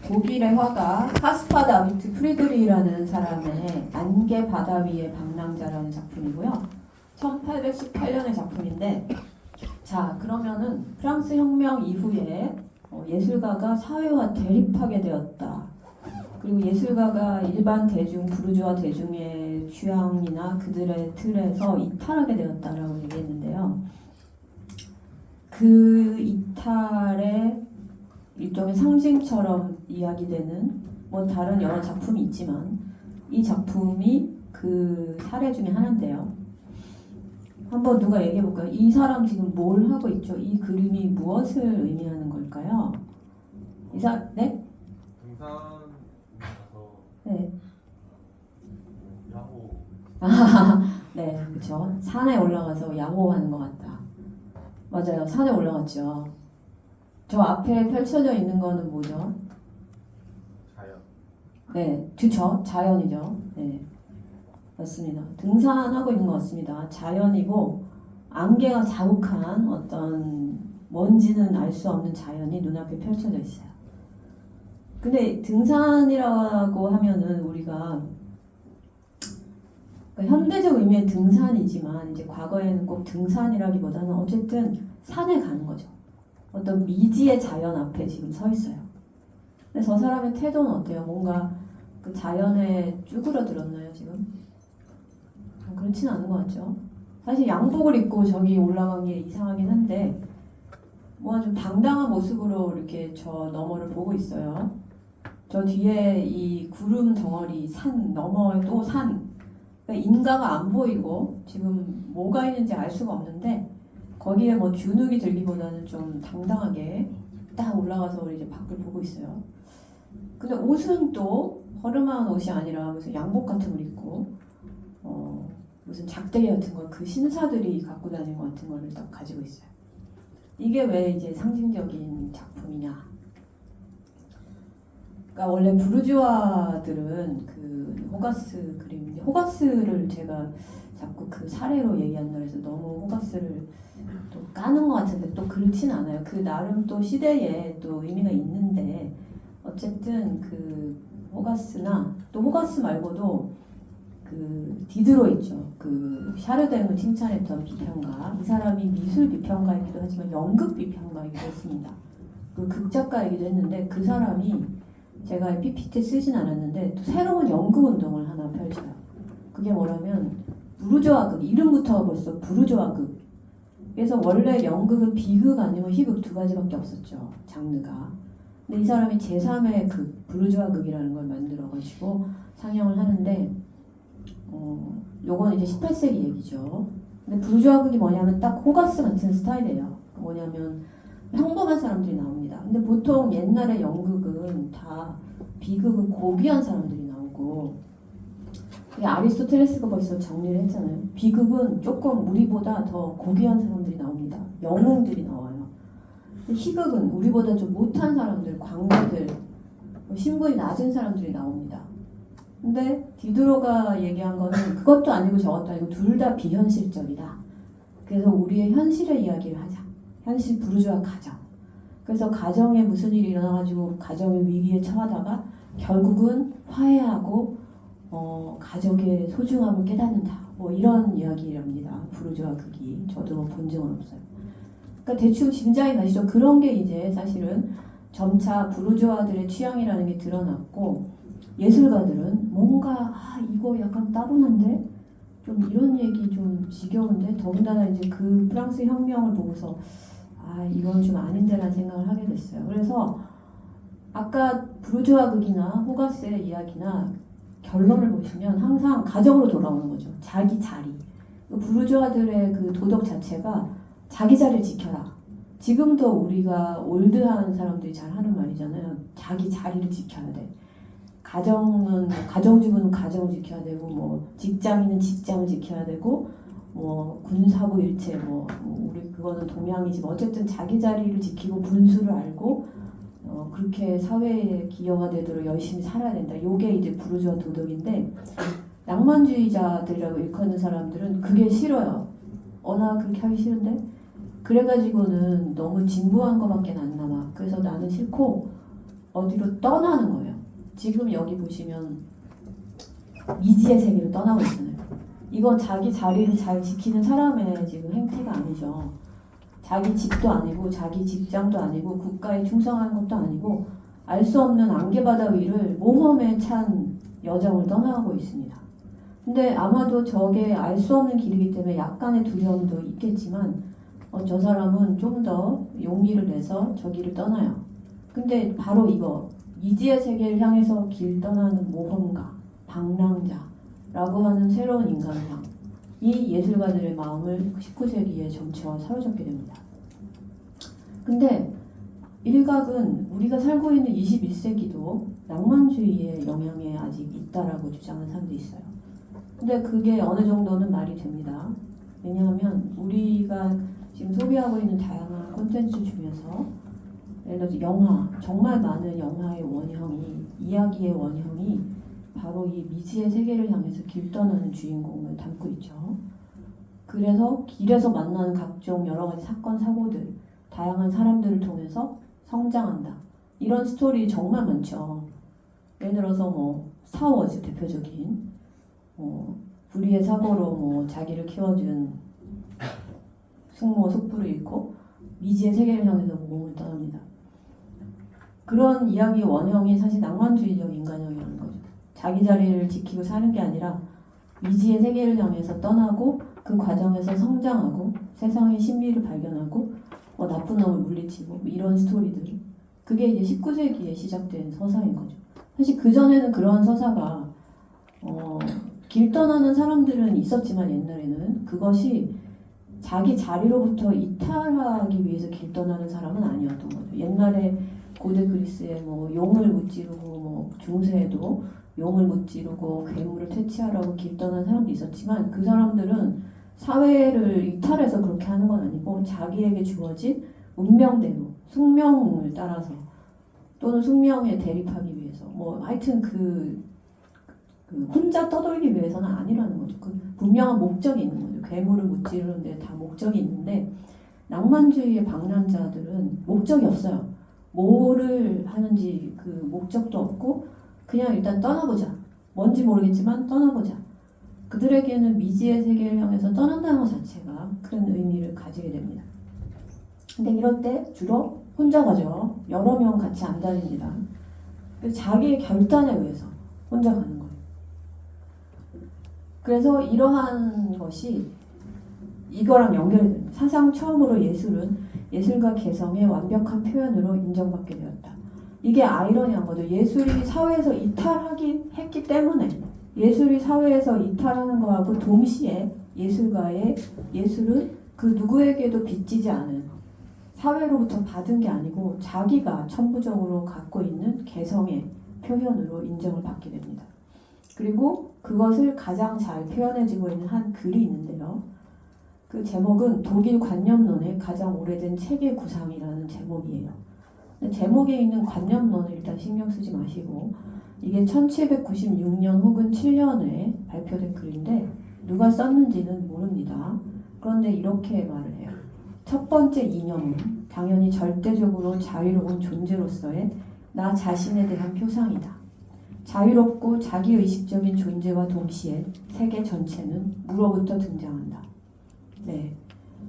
독일의 화가 카스파 다비트 프리드리히라는 사람의 안개 바다 위의 방랑자라는 작품이고요. 1818년의 작품인데, 자 그러면은 프랑스 혁명 이후에 예술가가 사회와 대립하게 되었다. 그리고 예술가가 일반 대중, 부르주아 대중의 취향이나 그들의 틀에서 이탈하게 되었다라고 얘기했는데요. 그 이탈의 일종의 상징처럼 이야기되는 뭐 다른 여러 작품이 있지만 이 작품이 그 사례 중에 하나인데요. 한번 누가 얘기해 볼까요? 이 사람 지금 뭘 하고 있죠? 이 그림이 무엇을 의미하는 걸까요? 네? 등산 가서 네. 야호. 네, 그렇죠. 산에 올라가서 야호하는 것 같다. 맞아요. 산에 올라갔죠. 저 앞에 펼쳐져 있는 거는 뭐죠? 자연. 네, 그쵸. 자연이죠. 네, 맞습니다. 등산하고 있는 것 같습니다. 자연이고 안개가 자욱한 어떤 뭔지는 알 수 없는 자연이 눈앞에 펼쳐져 있어요. 근데 등산이라고 하면은 우리가 그러니까 현대적 의미의 등산이지만 이제 과거에는 꼭 등산이라기보다는 어쨌든 산에 가는 거죠. 어떤 미지의 자연 앞에 지금 서 있어요. 근데 저 사람의 태도는 어때요? 뭔가 그 자연에 쭈그러들었나요 지금? 그렇진 않은 것 같죠. 사실 양복을 입고 저기 올라간 게 이상하긴 한데 뭔가 좀 당당한 모습으로 이렇게 저 너머를 보고 있어요. 저 뒤에 이 구름 덩어리 산 너머에 또 산. 그러니까 인가가 안 보이고 지금 뭐가 있는지 알 수가 없는데 거기에 뭐 주눅이 들기보다는 좀 당당하게 딱 올라가서 이제 밖을 보고 있어요. 근데 옷은 또 허름한 옷이 아니라 무슨 양복 같은 걸 입고 무슨 작대기 같은 거 그 신사들이 갖고 다니는 것 같은 거를 딱 가지고 있어요. 이게 왜 이제 상징적인 작품이냐? 그러니까 원래 부르주아들은 그 호가스 그림인데 호가스를 제가 자꾸 그 사례로 얘기한다 해서 너무 호가스를 또 까는 것 같은데 또 그렇진 않아요. 그 나름 또 시대에 또 의미가 있는데 어쨌든 그 호가스나 또 호가스 말고도 그 디드로 있죠. 그 샤르댕을 칭찬했던 비평가. 이 사람이 미술 비평가이기도 하지만 연극 비평가이기도 했습니다. 그 극작가이기도 했는데 그 사람이 제가 PPT 쓰진 않았는데 또 새로운 연극 운동을 하나 펼쳐요. 그게 뭐라면 부르주아극, 이름부터 벌써 부르주아극. 그래서 원래 연극은 비극 아니면 희극 두 가지밖에 없었죠. 장르가. 근데 이 사람이 제3의 극, 부르주아극이라는 걸 만들어가지고 상영을 하는데 요건 이제 18세기 얘기죠. 근데 부르주아극이 뭐냐면 딱 호가스 같은 스타일이에요. 뭐냐면 평범한 사람들이 나옵니다. 근데 보통 옛날의 연극은 다 비극은 고귀한 사람들이 나오고 아리스토텔레스가 벌써 정리를 했잖아요. 비극은 조금 우리보다 더 고귀한 사람들이 나옵니다. 영웅들이 나와요. 근데 희극은 우리보다 좀 못한 사람들, 광부들, 신분이 낮은 사람들이 나옵니다. 근데 디드로가 얘기한 거는 그것도 아니고 저것도 아니고 둘 다 비현실적이다. 그래서 우리의 현실의 이야기를 하자. 현실 부르주아 가정. 그래서 가정에 무슨 일이 일어나가지고 가정의 위기에 처하다가 결국은 화해하고 가족의 소중함을 깨닫는다. 뭐 이런 이야기랍니다. 부르주아 극이. 저도 본 적은 없어요. 그러니까 대충 짐작이 가시죠. 그런 게 이제 사실은 점차 부르주아들의 취향이라는 게 드러났고 예술가들은 뭔가 이거 약간 따분한데 좀 이런 얘기 좀 지겨운데 더군다나 이제 그 프랑스 혁명을 보고서 이건 좀 아닌데라는 생각을 하게 됐어요. 그래서 아까 부르주아 극이나 호가스의 이야기나 결론을 보시면 항상 가정으로 돌아오는 거죠. 자기 자리. 부르주아들의 그 도덕 자체가 자기 자리를 지켜라. 지금도 우리가 올드한 사람들이 잘 하는 말이잖아요. 자기 자리를 지켜야 돼. 가정은 가정주부는 가정을 지켜야 되고 뭐 직장인은 직장을 지켜야 되고 뭐 군사부 일체 우리 그거는 동양이지만 어쨌든 자기 자리를 지키고 분수를 알고 그렇게 사회에 기여가 되도록 열심히 살아야 된다. 요게 이제 부르주아 도덕인데 낭만주의자들이라고 일컫는 사람들은 그게 싫어요. 나 그렇게 하기 싫은데 그래가지고는 너무 진부한 거밖에 안 남아. 그래서 나는 싫고 어디로 떠나는 거예요. 지금 여기 보시면 미지의 세계로 떠나고 있잖아요. 이건 자기 자리를 잘 지키는 사람의 지금 행태가 아니죠. 자기 집도 아니고 자기 직장도 아니고 국가에 충성하는 것도 아니고 알 수 없는 안개바다 위를 모험에 찬 여정을 떠나가고 있습니다. 근데 아마도 저게 알 수 없는 길이기 때문에 약간의 두려움도 있겠지만 저 사람은 좀 더 용기를 내서 저 길을 떠나요. 근데 바로 이거 미지의 세계를 향해서 길 떠나는 모험가, 방랑자라고 하는 새로운 인간상, 이 예술가들의 마음을 19세기에 점치어 사로잡게 됩니다. 근데 일각은 우리가 살고 있는 21세기도 낭만주의의 영향에 아직 있다라고 주장하는 사람도 있어요. 근데 그게 어느 정도는 말이 됩니다. 왜냐하면 우리가 지금 소비하고 있는 다양한 콘텐츠 중에서 예를 들어서 영화, 정말 많은 영화의 원형이, 이야기의 원형이 바로 이 미지의 세계를 향해서 길 떠나는 주인공을 담고 있죠. 그래서 길에서 만나는 각종 여러 가지 사건, 사고들, 다양한 사람들을 통해서 성장한다. 이런 스토리 정말 많죠. 예를 들어서 뭐 스타워즈 대표적인 불의의 사고로 자기를 키워준 숙모 숙부를 잃고 미지의 세계를 향해서 모험을 떠납니다. 그런 이야기 원형이 사실 낭만주의적 인간형이라는 거죠. 자기 자리를 지키고 사는 게 아니라 미지의 세계를 향해서 떠나고 그 과정에서 성장하고 세상의 신비를 발견하고 나쁜 놈을 물리치고 이런 스토리들. 그게 이제 19세기에 시작된 서사인 거죠. 사실 그전에는 그러한 서사가 길 떠나는 사람들은 있었지만 옛날에는 그것이 자기 자리로부터 이탈하기 위해서 길 떠나는 사람은 아니었던 거죠. 옛날에 고대 그리스에 용을 무찌르고 중세에도 용을 무찌르고 괴물을 퇴치하라고 길 떠난 사람도 있었지만 그 사람들은 사회를 이탈해서 그렇게 하는 건 아니고 자기에게 주어진 운명대로 숙명을 따라서 또는 숙명에 대립하기 위해서 하여튼 그 혼자 떠돌기 위해서는 아니라는 거죠. 그 분명한 목적이 있는 거죠. 괴물을 무찌르는데 다 목적이 있는데 낭만주의의 방랑자들은 목적이 없어요. 뭐를 하는지 그 목적도 없고 그냥 일단 떠나보자. 뭔지 모르겠지만 떠나보자. 그들에게는 미지의 세계를 향해서 떠난다는 것 자체가 큰 의미를 가지게 됩니다. 근데 이럴 때 주로 혼자 가죠. 여러 명 같이 안 다닙니다. 자기의 결단에 의해서 혼자 가는 거예요. 그래서 이러한 것이 이거랑 연결이 됩니다. 사상 처음으로 예술은 예술가 개성의 완벽한 표현으로 인정받게 되었다. 이게 아이러니한 거죠. 예술이 사회에서 했기 때문에 예술이 사회에서 이탈하는 거하고 동시에 예술가의 예술은 그 누구에게도 빚지지 않은 사회로부터 받은 게 아니고 자기가 천부적으로 갖고 있는 개성의 표현으로 인정을 받게 됩니다. 그리고 그것을 가장 잘 표현해주고 있는 한 글이 있는데요. 그 제목은 독일 관념론의 가장 오래된 체계 구상이라는 제목이에요. 제목에 있는 관념론을 일단 신경 쓰지 마시고 이게 1796년 혹은 7년에 발표된 글인데 누가 썼는지는 모릅니다. 그런데 이렇게 말을 해요. 첫 번째 이념은 당연히 절대적으로 자유로운 존재로서의 나 자신에 대한 표상이다. 자유롭고 자기의식적인 존재와 동시에 세계 전체는 무로부터 등장한다. 네,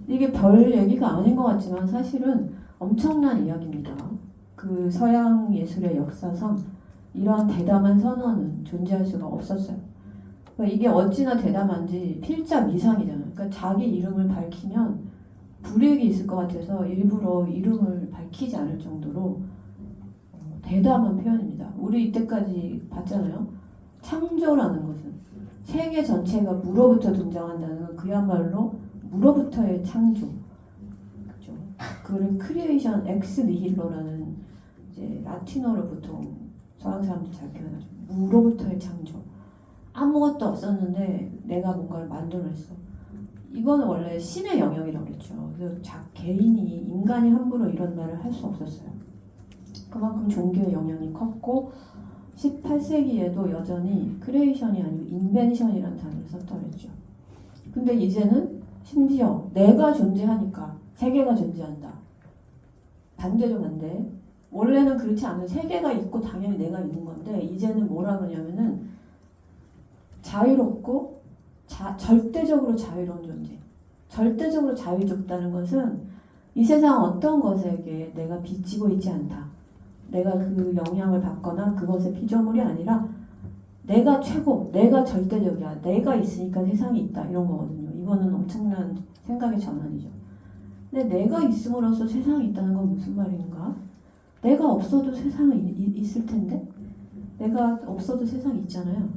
이게 별 얘기가 아닌 것 같지만 사실은 엄청난 이야기입니다. 그 서양 예술의 역사상 이러한 대담한 선언은 존재할 수가 없었어요. 그러니까 이게 어찌나 대담한지 필자 미상이잖아요. 그러니까 자기 이름을 밝히면 불이익이 있을 것 같아서 일부러 이름을 밝히지 않을 정도로 대담한 표현입니다. 우리 이때까지 봤잖아요. 창조라는 것은 세계 전체가 무로부터 등장한다는 건 그야말로 무로부터의 창조. 그죠? 그걸 크리에이션 엑스 니힐로라는 이제 라틴어로 보통 서양 사람들 잘 표현하죠. 무로부터의 창조. 아무것도 없었는데 내가 뭔가를 만들어냈어. 이거는 원래 신의 영역이라고 그랬죠. 그래서 개인이 인간이 함부로 이런 말을 할 수 없었어요. 그만큼 종교의 영향이 컸고 18세기에도 여전히 크리에이션이 아니고 인벤션이라는 단어를 썼다고 했죠. 근데 이제는 심지어 내가 존재하니까 세계가 존재한다. 반대죠, 반대. 원래는 그렇지 않은 세계가 있고 당연히 내가 있는 건데 이제는 뭐라 그러냐면은 자유롭고 절대적으로 자유로운 존재. 절대적으로 자유롭다는 것은 이 세상 어떤 것에게 내가 빚지고 있지 않다. 내가 그 영향을 받거나 그것의 피조물이 아니라 내가 최고, 내가 절대적이야. 내가 있으니까 세상이 있다. 이런 거거든요. 이거는 엄청난 생각의 전환이죠. 근데 내가 있음으로써 세상이 있다는 건 무슨 말인가? 내가 없어도 세상은 있을 텐데? 내가 없어도 세상이 있잖아요.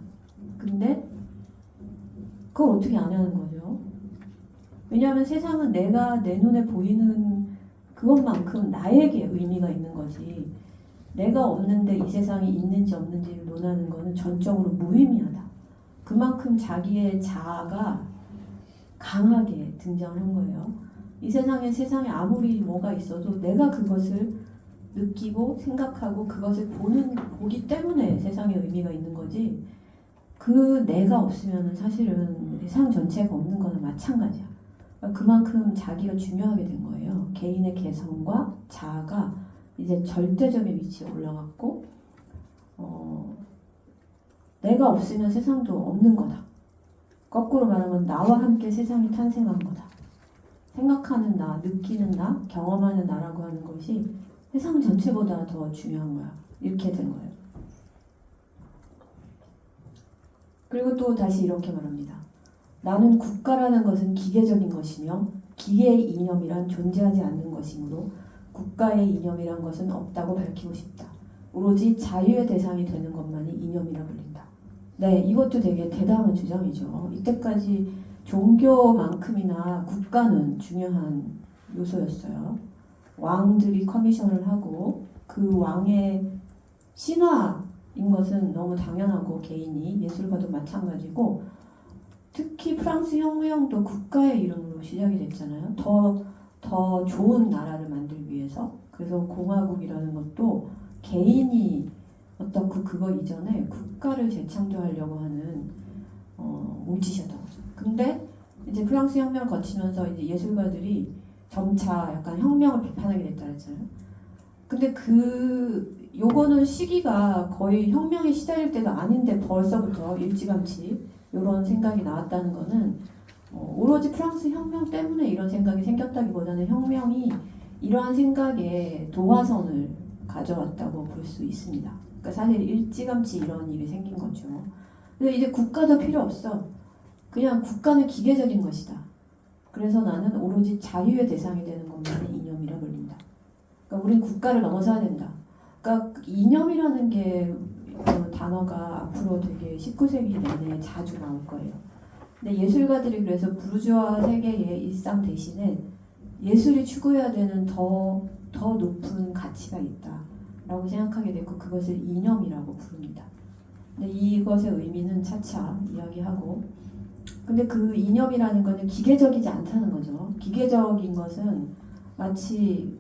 근데 그걸 어떻게 아냐는 거죠. 왜냐하면 세상은 내가 내 눈에 보이는 그것만큼 나에게 의미가 있는 거지. 내가 없는데 이 세상이 있는지 없는지를 논하는 것은 전적으로 무의미하다. 그만큼 자기의 자아가 강하게 등장한 거예요. 이 세상에 아무리 뭐가 있어도 내가 그것을 느끼고 생각하고 그것을 보기 때문에 세상에 의미가 있는 거지. 그 내가 없으면 사실은 세상 전체가 없는 거나 마찬가지야. 그만큼 자기가 중요하게 된 거예요. 개인의 개성과 자아가 이제 절대적인 위치에 올라갔고 내가 없으면 세상도 없는 거다. 거꾸로 말하면 나와 함께 세상이 탄생한 거다. 생각하는 나, 느끼는 나, 경험하는 나라고 하는 것이 세상 전체보다 더 중요한 거야. 이렇게 된 거예요. 그리고 또 다시 이렇게 말합니다. 나는 국가라는 것은 기계적인 것이며 기계의 이념이란 존재하지 않는 것이므로 국가의 이념이란 것은 없다고 밝히고 싶다. 오로지 자유의 대상이 되는 것만이 이념이라 불린다. 네, 이것도 되게 대담한 주장이죠. 이때까지 종교만큼이나 국가는 중요한 요소였어요. 왕들이 커미션을 하고 그 왕의 신화인 것은 너무 당연하고 개인이 예술가도 마찬가지고 특히 프랑스 혁명도 국가의 이름으로 시작이 됐잖아요. 더 좋은 나라를 만들기 위해서. 그래서 공화국이라는 것도 개인이 어떻고 그거 이전에 국가를 재창조하려고 하는 몸짓이었던 거죠. 근데 이제 프랑스 혁명을 거치면서 이제 예술가들이 점차 약간 혁명을 비판하게 됐다 그랬잖아요. 근데 요거는 시기가 거의 혁명이 시작일 때가 아닌데 벌써부터 일찌감치 이런 생각이 나왔다는 거는 오로지 프랑스 혁명 때문에 이런 생각이 생겼다기보다는 혁명이 이러한 생각에 도화선을 가져왔다고 볼 수 있습니다. 그러니까 사실 일찌감치 이런 일이 생긴 거죠. 근데 이제 국가도 필요 없어. 그냥 국가는 기계적인 것이다. 그래서 나는 오로지 자유의 대상이 되는 것만이 이념이라 불린다. 그러니까 우린 국가를 넘어서야 된다. 그러니까 이념이라는 게 단어가 앞으로 되게 19세기 내내 자주 나올 거예요. 근데 예술가들이 그래서 부르주아 세계의 일상 대신에 예술이 추구해야 되는 더 높은 가치가 있다라고 생각하게 됐고 그것을 이념이라고 부릅니다. 근데 이것의 의미는 차차 이야기하고 근데 그 이념이라는 것은 기계적이지 않다는 거죠. 기계적인 것은 마치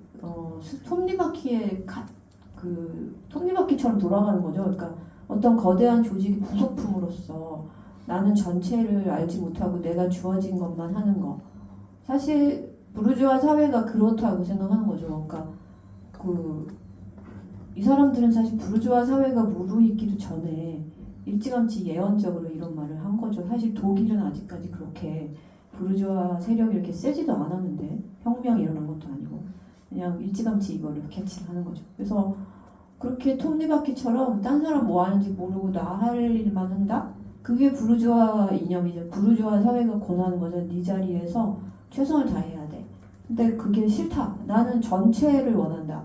톱니바퀴처럼 돌아가는 거죠. 그러니까 어떤 거대한 조직의 부속품으로서 나는 전체를 알지 못하고 내가 주어진 것만 하는 거. 사실 부르주아 사회가 그렇다고 생각하는 거죠. 그러니까 이 사람들은 사실 부르주아 사회가 무르익기도 전에 일찌감치 예언적으로 이런 말을 한 거죠. 사실 독일은 아직까지 그렇게 부르주아 세력이 이렇게 세지도 않았는데 혁명이 일어난 것도 아니고 그냥 일찌감치 이거를 캐치하는 거죠. 그래서 그렇게 톱니바퀴처럼 딴 사람 뭐 하는지 모르고 나 할 일만 한다? 그게 부르주아 이념이죠. 부르주아 사회가 권하는 거죠. 네 자리에서 최선을 다해야 돼. 근데 그게 싫다. 나는 전체를 원한다.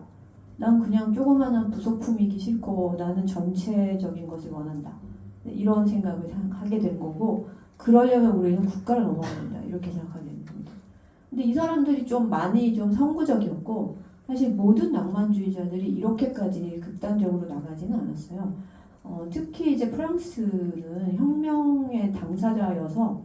난 그냥 조그마한 부속품이기 싫고 나는 전체적인 것을 원한다. 이런 생각을 하게 된 거고 그러려면 우리는 국가를 넘어가야 된다. 이렇게 생각하게 되는 겁니다. 근데 이 사람들이 많이 선구적이었고 사실 모든 낭만주의자들이 이렇게까지 극단적으로 나가지는 않았어요. 특히 이제 프랑스는 혁명의 당사자여서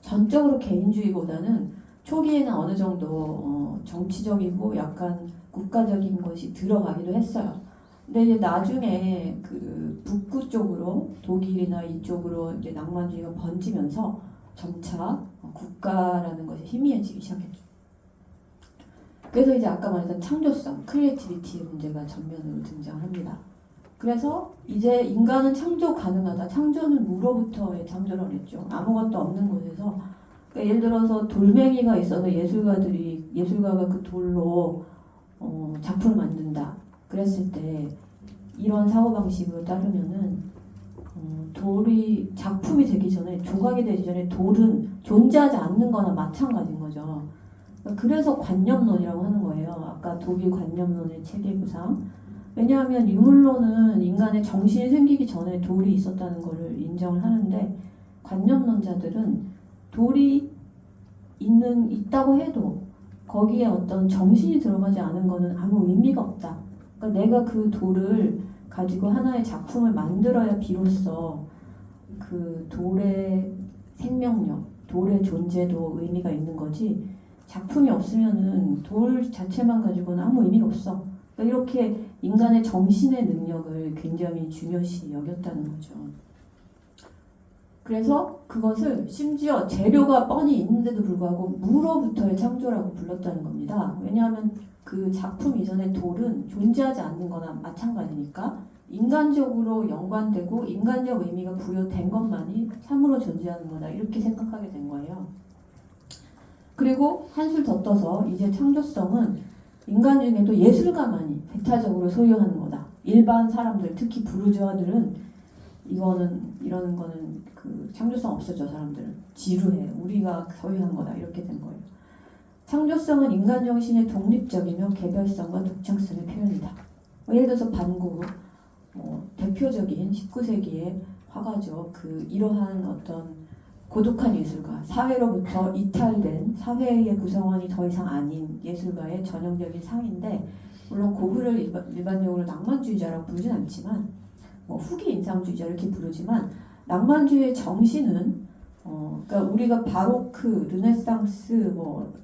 전적으로 개인주의보다는 초기에는 어느 정도 정치적이고 약간 국가적인 것이 들어가기도 했어요. 근데 이제 나중에 그 북부 쪽으로 독일이나 이쪽으로 이제 낭만주의가 번지면서 점차 국가라는 것이 희미해지기 시작했죠. 그래서 이제 아까 말했던 창조성, 크리에이티비티의 문제가 전면으로 등장합니다. 그래서 이제 인간은 창조 가능하다. 창조는 무로부터의 창조라고 했죠. 아무것도 없는 곳에서. 그러니까 예를 들어서 돌멩이가 있어서 예술가가 그 돌로 작품을 만든다. 그랬을 때 이런 사고방식을 따르면은 돌이 작품이 되기 전에, 조각이 되기 전에 돌은 존재하지 않는 거나 마찬가지인 거죠. 그래서 관념론이라고 하는 거예요. 아까 독일 관념론의 체계구상. 왜냐하면 유물론은 인간의 정신이 생기기 전에 돌이 있었다는 것을 인정을 하는데, 관념론자들은 돌이 있다고 해도 거기에 어떤 정신이 들어가지 않은 거는 아무 의미가 없다. 그러니까 내가 그 돌을 가지고 하나의 작품을 만들어야 비로소 그 돌의 생명력, 돌의 존재도 의미가 있는 거지, 작품이 없으면은 돌 자체만 가지고는 아무 의미가 없어. 그러니까 이렇게 인간의 정신의 능력을 굉장히 중요시 여겼다는 거죠. 그래서 그것을 심지어 재료가 뻔히 있는데도 불구하고 무로부터의 창조라고 불렀다는 겁니다. 왜냐하면 그 작품 이전의 돌은 존재하지 않는 거나 마찬가지니까 인간적으로 연관되고 인간적 의미가 부여된 것만이 참으로 존재하는 거다, 이렇게 생각하게 된 거예요. 그리고 한술 더 떠서 이제 창조성은 인간 중에도 예술가만이 배타적으로 소유하는 거다. 일반 사람들, 특히 부르주아들은 이러는 거는 그 창조성 없어. 저 사람들은 지루해. 우리가 소유한 거다, 이렇게 된 거예요. 창조성은 인간 정신의 독립적이며 개별성과 독창성의 표현이다. 예를 들어서 반고, 대표적인 19세기의 화가죠. 이러한 어떤 고독한 예술가, 사회로부터 이탈된, 사회의 구성원이 더 이상 아닌 예술가의 전형적인 상인데, 물론 고흐를 일반적으로 낭만주의자라고 부르진 않지만, 후기 인상주의자 이렇게 부르지만, 낭만주의의 정신은 그러니까 우리가 바로크, 르네상스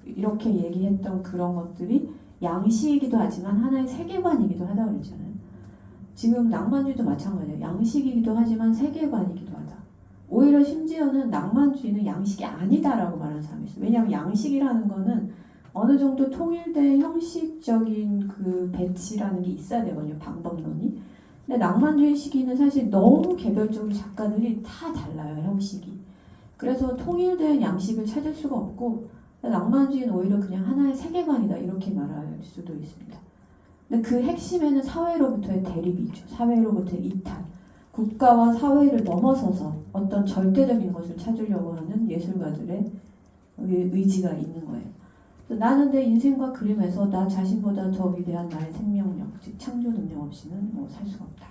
이렇게 얘기했던 그런 것들이 양식이기도 하지만 하나의 세계관이기도 하다고 그랬잖아요. 지금 낭만주의도 마찬가지예요. 양식이기도 하지만 세계관이기도 하다. 오히려 심지어는 낭만주의는 양식이 아니다라고 말하는 사람이 있어요. 왜냐하면 양식이라는 거는 어느 정도 통일된 형식적인 그 배치라는 게 있어야 되거든요. 방법론이. 근데 낭만주의 시기는 사실 너무 개별적으로 작가들이 다 달라요. 형식이. 그래서 통일된 양식을 찾을 수가 없고, 낭만주의는 오히려 그냥 하나의 세계관이다, 이렇게 말할 수도 있습니다. 근데 그 핵심에는 사회로부터의 대립이 있죠. 사회로부터의 이탈. 국가와 사회를 넘어서서 어떤 절대적인 것을 찾으려고 하는 예술가들의 의지가 있는 거예요. 나는 내 인생과 그림에서 나 자신보다 더 위대한 나의 생명력, 즉 창조 능력 없이는 살 수가 없다.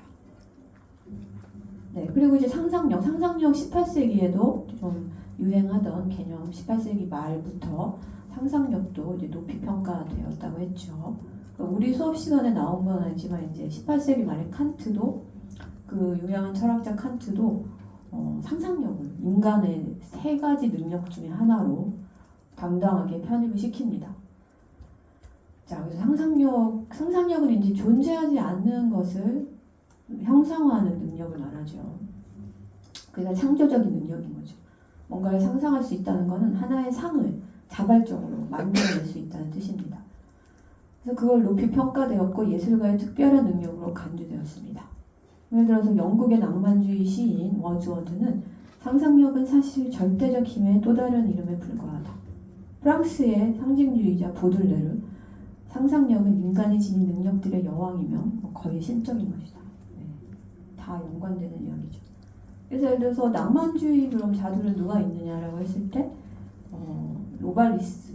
네, 그리고 이제 상상력 18세기에도 좀 유행하던 개념, 18세기 말부터 상상력도 이제 높이 평가되었다고 했죠. 우리 수업 시간에 나온 건 아니지만 이제 18세기 말에 칸트도, 그 유명한 철학자 칸트도 상상력을 인간의 3가지 능력 중에 하나로 당당하게 편입을 시킵니다. 자, 그래서 상상력은 이제 존재하지 않는 것을 형상화하는 능력을 말하죠. 그러니까 창조적인 능력인 거죠. 뭔가를 상상할 수 있다는 것은 하나의 상을 자발적으로 만들어낼 수 있다는 뜻입니다. 그래서 그걸 높이 평가되었고 예술가의 특별한 능력으로 간주되었습니다. 예를 들어서 영국의 낭만주의 시인 워즈워드는 상상력은 사실 절대적 힘의 또 다른 이름에 불과하다. 프랑스의 상징주의자 보들레르, 상상력은 인간이 지닌 능력들의 여왕이며 거의 신적인 것이다. 네, 다 연관되는 이야기죠. 그래서 예를 들어서 낭만주의 그럼 자들은 누가 있느냐라고 했을 때 노발리스,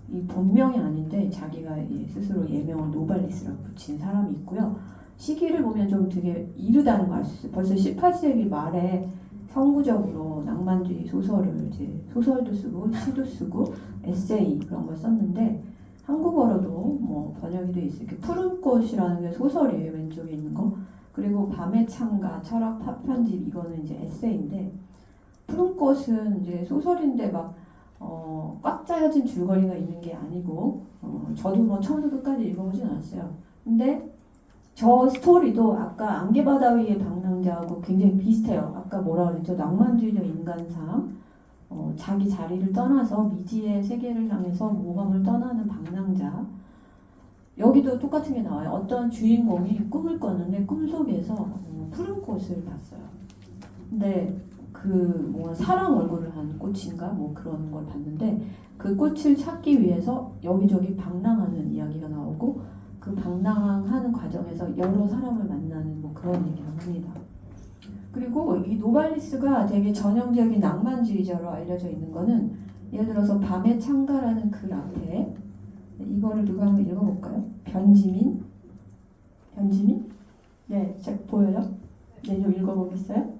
이 본명이 아닌데 자기가 스스로 예명을 노발리스라고 붙인 사람이 있고요. 시기를 보면 좀 되게 이르다는 걸 알 수 있어요. 벌써 18세기 말에 선구적으로 낭만주의 소설을 이제 소설도 쓰고 시도 쓰고 에세이 그런 걸 썼는데 한국어로도 번역이 돼 있어요. 이렇게 푸른 꽃이라는 게 소설이에요. 왼쪽에 있는 거. 그리고 밤의 창가, 철학 편집 이거는 이제 에세이인데, 푸른 꽃은 이제 소설인데 꽉 짜여진 줄거리가 있는 게 아니고 저도 처음부터 끝까지 읽어보진 않았어요. 근데 저 스토리도 아까 안개바다 위의 방랑자하고 굉장히 비슷해요. 아까 뭐라 그랬죠? 낭만주의적 인간상, 자기 자리를 떠나서 미지의 세계를 향해서 모험을 떠나는 방랑자, 여기도 똑같은 게 나와요. 어떤 주인공이 꿈을 꿨는데 꿈속에서 푸른 꽃을 봤어요. 근데 그 뭔가 사람 얼굴을 한 꽃인가 뭐 그런 걸 봤는데 그 꽃을 찾기 위해서 여기저기 방랑하는 이야기가 나오고 그 방랑하는 과정에서 여러 사람을 만나는 뭐 그런 얘기를 합니다. 그리고 이 노발리스가 되게 전형적인 낭만주의자로 알려져 있는 거는 예를 들어서 밤의 창가라는 글 앞에 이거를 누가 한번 읽어볼까요? 변지민? 네, 책 보여요? 네, 좀 읽어보겠어요?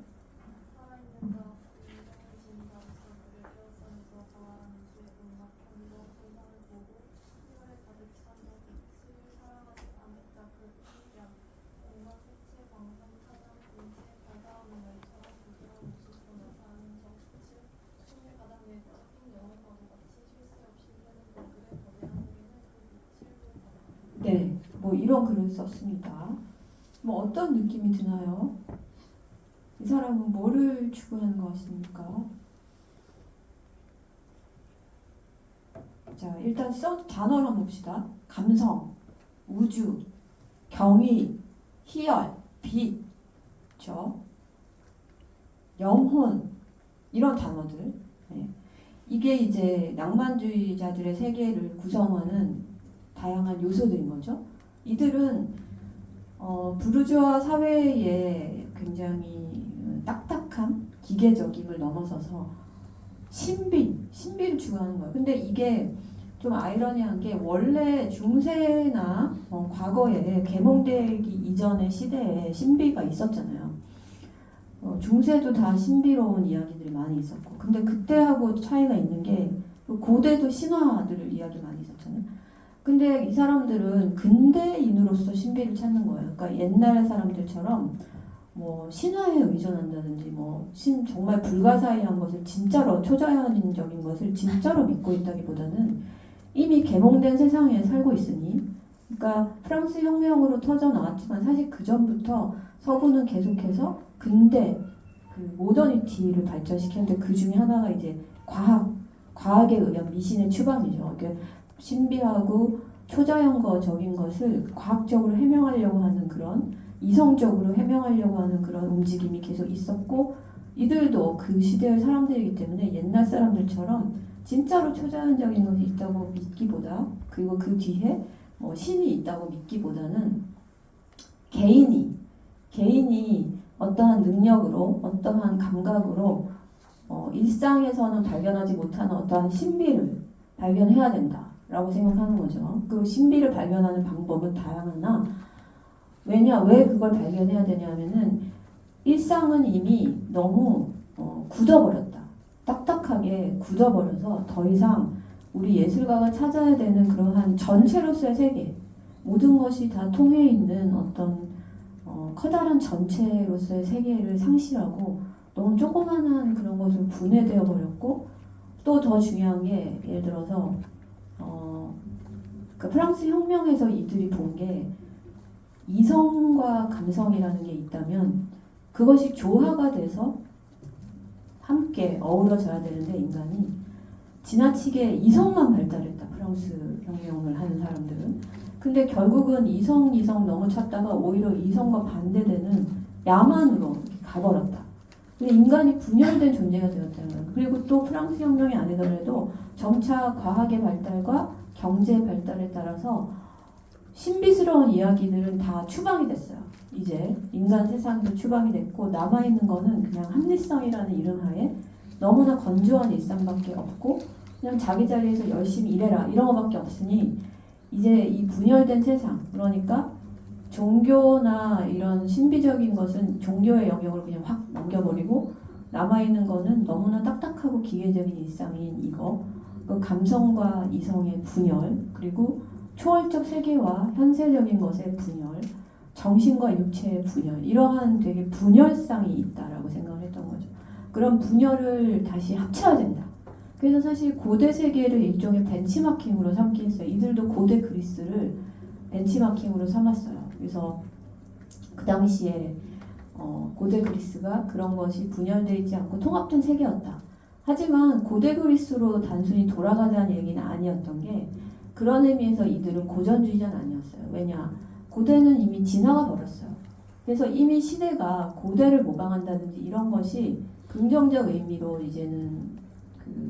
네, 뭐 이런 글을 썼습니다. 뭐 어떤 느낌이 드나요? 이 사람은 뭐를 추구하는 것 같습니까? 자, 일단 단어를 한번 봅시다. 감성, 우주, 경의, 희열, 빛, 그렇죠? 영혼 이런 단어들. 네. 이게 이제 낭만주의자들의 세계를 구성하는 다양한 요소들인 거죠. 이들은 부르주아 사회의 굉장히 딱딱함, 기계적임을 넘어서서 신비를 추구하는 거예요. 근데 이게 좀 아이러니한 게 원래 중세나 과거에 계몽되기 이전의 시대에 신비가 있었잖아요. 중세도 다 신비로운 이야기들이 많이 있었고, 근데 그때하고 차이가 있는 게 고대도 신화들을 이야기 많이 있었잖아요. 근데 이 사람들은 근대인으로서 신비를 찾는 거예요. 그러니까 옛날 사람들처럼 뭐 신화에 의존한다든지 뭐 정말 불가사의한 것을 진짜로 초자연적인 것을 진짜로 믿고 있다기보다는 이미 개봉된 세상에 살고 있으니, 그러니까 프랑스 혁명으로 터져 나왔지만 사실 그 전부터 서구는 계속해서 근대 그 모더니티를 발전시켰는데 그 중에 하나가 이제 과학에 의한 미신의 추방이죠. 그러니까 신비하고 초자연적인 것을 과학적으로 해명하려고 하는 그런 이성적으로 해명하려고 하는 그런 움직임이 계속 있었고, 이들도 그 시대의 사람들이기 때문에 옛날 사람들처럼 진짜로 초자연적인 것이 있다고 믿기보다, 그리고 그 뒤에 뭐 신이 있다고 믿기보다는 개인이 어떠한 능력으로 어떠한 감각으로 일상에서는 발견하지 못하는 어떠한 신비를 발견해야 된다라고 생각하는 거죠. 그 신비를 발견하는 방법은 다양하나 왜 그걸 발견해야 되냐면은 일상은 이미 너무 굳어버렸다. 딱딱하게 굳어버려서 더 이상 우리 예술가가 찾아야 되는 그러한 전체로서의 세계, 모든 것이 다 통해 있는 어떤 커다란 전체로서의 세계를 상실하고 너무 조그만한 그런 것으로 분해되어 버렸고, 또 더 중요한 게 예를 들어서 그 프랑스 혁명에서 이들이 본 게 이성과 감성이라는 게 있다면 그것이 조화가 돼서 함께 어우러져야 되는데 인간이 지나치게 이성만 발달했다. 프랑스 혁명을 하는 사람들은. 근데 결국은 이성 너무 찾다가 오히려 이성과 반대되는 야만으로 가버렸다. 근데 인간이 분열된 존재가 되었다는 거예요. 그리고 또 프랑스 혁명이 아니더라도 점차 과학의 발달과 경제의 발달에 따라서 신비스러운 이야기들은 다 추방이 됐어요. 이제 인간 세상도 추방이 됐고 남아있는 거는 그냥 합리성이라는 이름 하에 너무나 건조한 일상밖에 없고 그냥 자기 자리에서 열심히 일해라 이런 거밖에 없으니 이제 이 분열된 세상, 그러니까 종교나 이런 신비적인 것은 종교의 영역을 그냥 확 넘겨버리고 남아있는 거는 너무나 딱딱하고 기계적인 일상인 이거, 그 감성과 이성의 분열, 그리고 초월적 세계와 현세적인 것의 분열, 정신과 육체의 분열, 이러한 되게 분열상이 있다라고 생각을 했던 거죠. 그런 분열을 다시 합쳐야 된다. 그래서 사실 고대 세계를 일종의 벤치마킹으로 삼기 했어요. 이들도 고대 그리스를 벤치마킹으로 삼았어요. 그래서 그 당시에 고대 그리스가 그런 것이 분열되어 있지 않고 통합된 세계였다. 하지만 고대 그리스로 단순히 돌아가자는 얘기는 아니었던 게 그런 의미에서 이들은 고전주의자는 아니었어요. 왜냐? 고대는 이미 지나가 버렸어요. 그래서 이미 시대가 고대를 모방한다든지 이런 것이 긍정적 의미로 이제는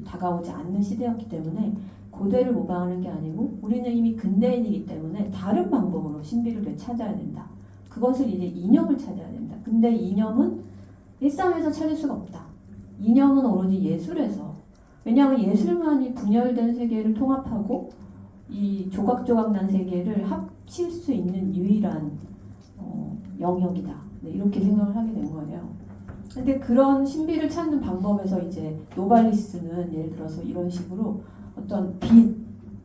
다가오지 않는 시대였기 때문에 고대를 모방하는 게 아니고 우리는 이미 근대인이기 때문에 다른 방법으로 신비를 찾아야 된다. 그것을 이제 이념을 찾아야 된다. 근데 이념은 일상에서 찾을 수가 없다. 이념은 오로지 예술에서. 왜냐하면 예술만이 분열된 세계를 통합하고 이 조각조각 난 세계를 합칠 수 있는 유일한 영역이다. 네, 이렇게 생각을 하게 된 거예요. 근데 그런 신비를 찾는 방법에서 이제 노발리스는 예를 들어서 이런 식으로 어떤 빛,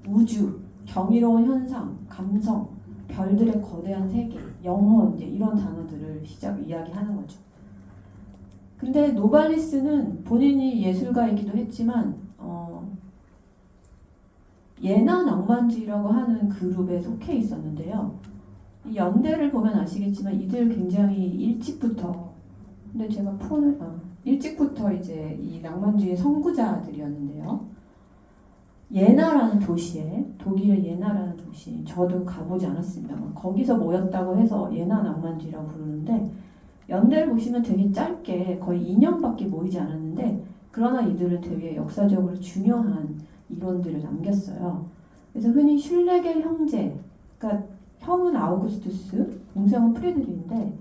우주, 경이로운 현상, 감성, 별들의 거대한 세계, 영혼 이제 이런 단어들을 이야기하는 거죠. 근데 노발리스는 본인이 예술가이기도 했지만 예나 낭만주의라고 하는 그룹에 속해 있었는데요. 이 연대를 보면 아시겠지만 이들 굉장히 일찍부터 근데 제가 일찍부터 이제 이 낭만주의 선구자들이었는데요. 예나라는 도시에 독일의 예나라는 도시 저도 가보지 않았습니다만 거기서 모였다고 해서 예나 낭만주의라고 부르는데 연대를 보시면 되게 짧게 거의 2년밖에 모이지 않았는데 그러나 이들은 되게 역사적으로 중요한 이론들을 남겼어요. 그래서 흔히 슐레겔 형제, 그러니까 형은 아우구스투스, 동생은 프리드리히인데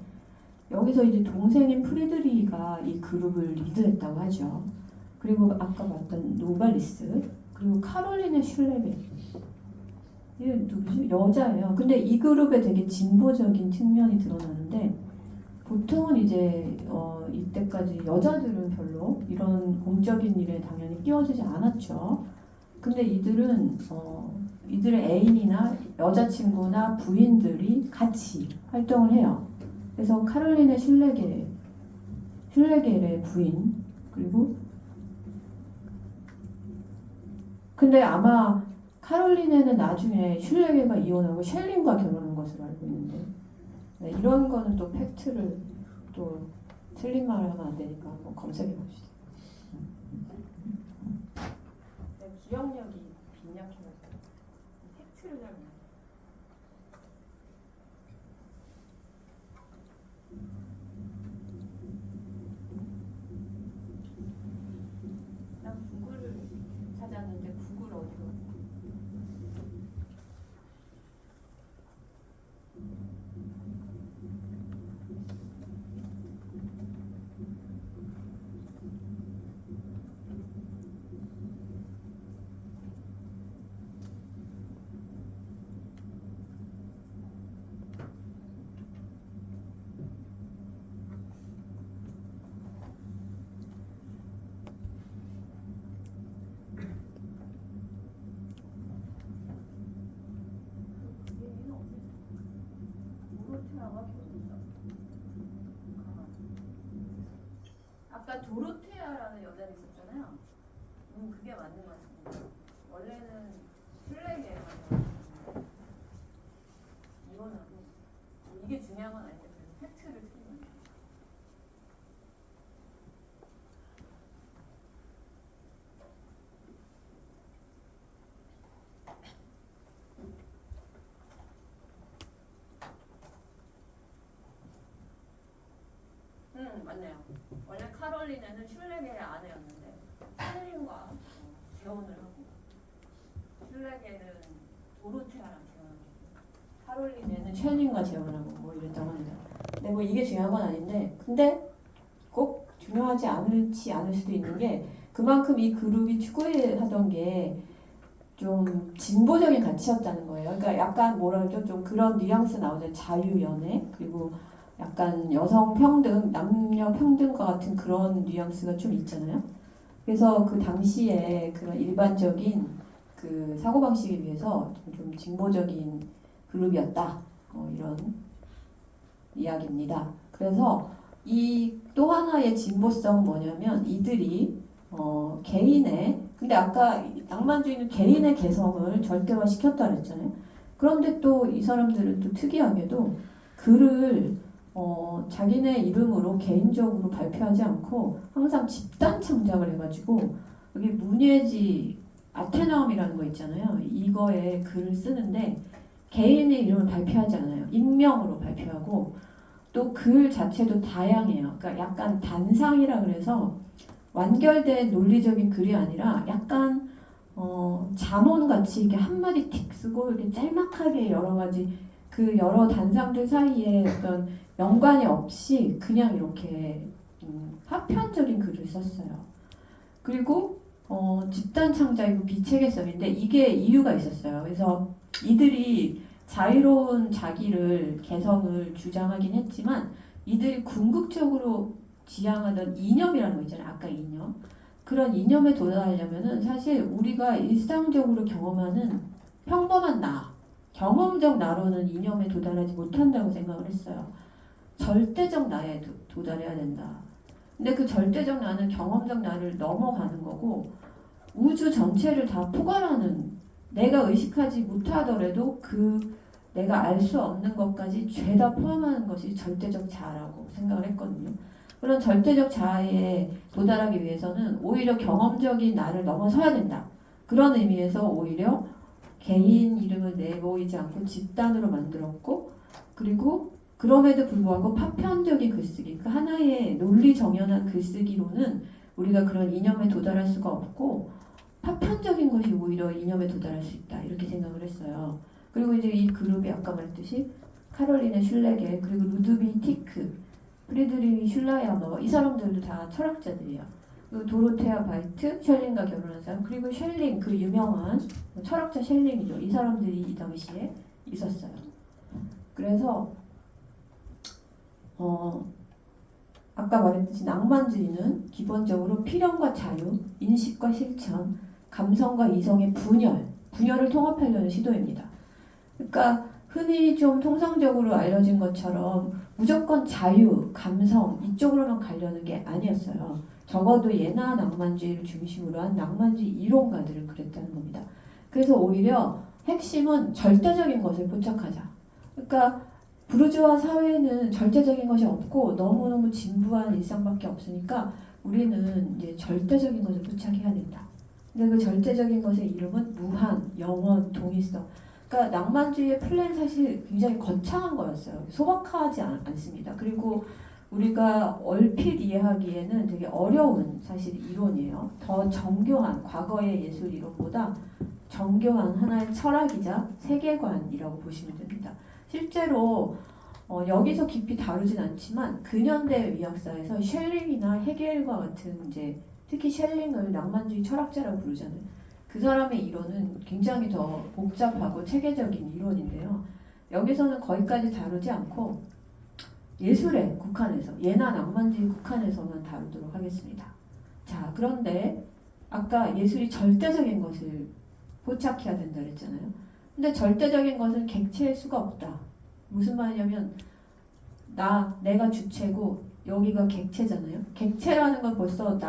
여기서 이제 동생인 프리드리히가 이 그룹을 리드했다고 하죠. 그리고 아까 봤던 노발리스, 그리고 카롤리네 슐레겔. 이게 누구지? 여자예요. 근데 이 그룹에 되게 진보적인 측면이 드러나는데 보통은 이제 이때까지 여자들은 별로 이런 공적인 일에 당연히 끼워주지 않았죠. 근데 이들은 이들의 애인이나 여자친구나 부인들이 같이 활동을 해요. 그래서 카롤리네 슐레겔의 부인 그리고 근데 아마 카롤리네는 나중에 슐레겔과 이혼하고 셸린과 결혼한 것으로 알고 있는데 네, 이런 거는 또 팩트를 또 틀린 말을 하면 안 되니까 한번 검색해 봅시다. 기억력이 빈약해가지고 팩트를 잘 몰라요. 난 구글을 찾았는데 구글 어디로? 아까 도로테아라는 여자가 있었잖아요. 그게 맞는 것 같습니다. 원래는 슐레겔 이혼하고 이게 중요한 건 아닌데 팩트를 틀리는 거예요. 맞네요. 원래 카롤리네는 슐레겔의 아내였는데 셸린과 재혼을 하고 슐레겔은 도로테아랑 재혼하고 카롤리네는 셸린과 재혼을 하고 뭐 이랬다고 합니다. 근데 뭐 이게 중요한 건 아닌데 근데 꼭 중요하지 않을 수도 있는 게 그만큼 이 그룹이 추구하던 게 좀 진보적인 가치였다는 거예요. 그러니까 약간 뭐라 그러죠? 좀 그런 뉘앙스 나오죠. 자유연애 그리고 약간 여성 평등, 남녀 평등과 같은 그런 뉘앙스가 좀 있잖아요. 그래서 그 당시에 그런 일반적인 그 사고방식에 비해서 좀 진보적인 그룹이었다. 이런 이야기입니다. 그래서 이 또 하나의 진보성은 뭐냐면 이들이 개인의 근데 아까 낭만주의는 개인의 개성을 절대화시켰다 그랬잖아요. 그런데 또 이 사람들은 또 특이하게도 글을 자기네 이름으로 개인적으로 발표하지 않고 항상 집단 창작을 해가지고 여기 문예지 아테나움이라는 거 있잖아요. 이거에 글을 쓰는데 개인의 이름을 발표하지 않아요. 익명으로 발표하고 또 글 자체도 다양해요. 그러니까 약간 단상이라 그래서 완결된 논리적인 글이 아니라 약간 잠언같이 이렇게 한마디 틱 쓰고 이렇게 짤막하게 여러 가지 그 여러 단상들 사이에 어떤 연관이 없이 그냥 이렇게 파편적인 글을 썼어요. 그리고 집단 창작이고 비체계성인데 이게 이유가 있었어요. 그래서 이들이 자유로운 자기를 개성을 주장하긴 했지만 이들이 궁극적으로 지향하던 이념이라는 거 있잖아요. 아까 이념. 그런 이념에 도달하려면은 사실 우리가 일상적으로 경험하는 평범한 나, 경험적 나로는 이념에 도달하지 못한다고 생각을 했어요. 절대적 나에 도달해야 된다. 근데 그 절대적 나는 경험적 나를 넘어가는 거고 우주 전체를 다 포괄하는 내가 의식하지 못하더라도 그 내가 알 수 없는 것까지 죄다 포함하는 것이 절대적 자아라고 생각을 했거든요. 그런 절대적 자아에 도달하기 위해서는 오히려 경험적인 나를 넘어서야 된다. 그런 의미에서 오히려 개인 이름을 내보이지 않고 집단으로 만들었고 그리고 그럼에도 불구하고 파편적인 글쓰기, 그 하나의 논리 정연한 글쓰기로는 우리가 그런 이념에 도달할 수가 없고 파편적인 것이 오히려 이념에 도달할 수 있다. 이렇게 생각을 했어요. 그리고 이제 이 그룹이 아까 말했듯이 카롤리네 슐레겔 그리고 루드비 티크, 프리드리히 슐라야머 이 사람들도 다 철학자들이에요. 그리고 도로테아 바이트, 셸링과 결혼한 사람 그리고 셸링 그 유명한 철학자 셸링이죠. 이 사람들이 이 당시에 있었어요. 그래서 아까 말했듯이 낭만주의는 기본적으로 필연과 자유, 인식과 실천, 감성과 이성의 분열을 통합하려는 시도입니다. 그러니까 흔히 좀 통상적으로 알려진 것처럼 무조건 자유, 감성 이쪽으로만 가려는 게 아니었어요. 적어도 예나 낭만주의를 중심으로 한 낭만주의 이론가들은 그랬다는 겁니다. 그래서 오히려 핵심은 절대적인 것을 포착하자. 그러니까 부르주아 사회는 절대적인 것이 없고 너무너무 진부한 일상밖에 없으니까 우리는 이제 절대적인 것을 포착해야 된다. 근데 그 절대적인 것의 이름은 무한, 영원, 동일성. 그러니까 낭만주의의 플랜 사실 굉장히 거창한 거였어요. 소박하지 않습니다. 그리고 우리가 얼핏 이해하기에는 되게 어려운 사실 이론이에요. 더 정교한 과거의 예술 이론보다 정교한 하나의 철학이자 세계관이라고 보시면 됩니다. 실제로 여기서 깊이 다루진 않지만 근현대 의학사에서 셸링이나 헤겔과 같은 이제 특히 셸링을 낭만주의 철학자라고 부르잖아요. 그 사람의 이론은 굉장히 더 복잡하고 체계적인 이론인데요. 여기서는 거기까지 다루지 않고 예술에 국한해서 예나 낭만주의 국한해서만 다루도록 하겠습니다. 자, 그런데 아까 예술이 절대적인 것을 포착해야 된다 그랬잖아요. 근데 절대적인 것은 객체일 수가 없다. 무슨 말이냐면 내가 주체고 여기가 객체잖아요. 객체라는 건 벌써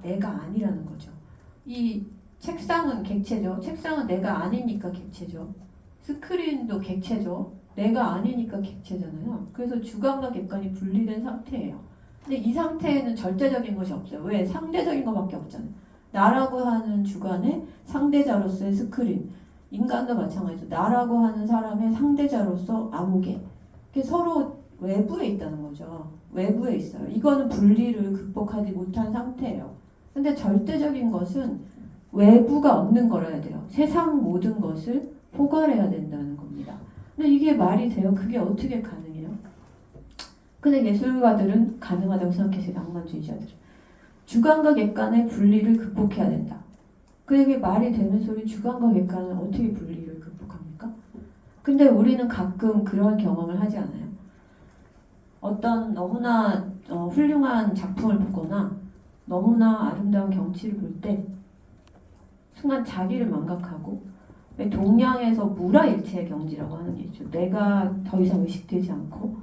내가 아니라는 거죠. 이 책상은 객체죠. 책상은 내가 아니니까 객체죠. 스크린도 객체죠. 내가 아니니까 객체잖아요. 그래서 주관과 객관이 분리된 상태예요. 근데 이 상태에는 절대적인 것이 없어요. 왜? 상대적인 것밖에 없잖아요. 나라고 하는 주관의 상대자로서의 스크린, 인간도 마찬가지죠. 나라고 하는 사람의 상대자로서 아무개. 서로 외부에 있다는 거죠. 외부에 있어요. 이거는 분리를 극복하지 못한 상태예요. 근데 절대적인 것은 외부가 없는 거라야 돼요. 세상 모든 것을 포괄해야 된다는 겁니다. 근데 이게 말이 돼요? 그게 어떻게 가능해요? 근데 예술가들은 가능하다고 생각했어요. 낭만주의자들은. 주관과 객관의 분리를 극복해야 된다. 근데 그게 말이 되는 소리 주관과 객관은 어떻게 분리를 극복합니까? 근데 우리는 가끔 그런 경험을 하지 않아요? 어떤 너무나 훌륭한 작품을 보거나 너무나 아름다운 경치를 볼 때 순간 자기를 망각하고 왜 동양에서 무라일체의 경지라고 하는 게 있죠. 내가 더 이상 의식되지 않고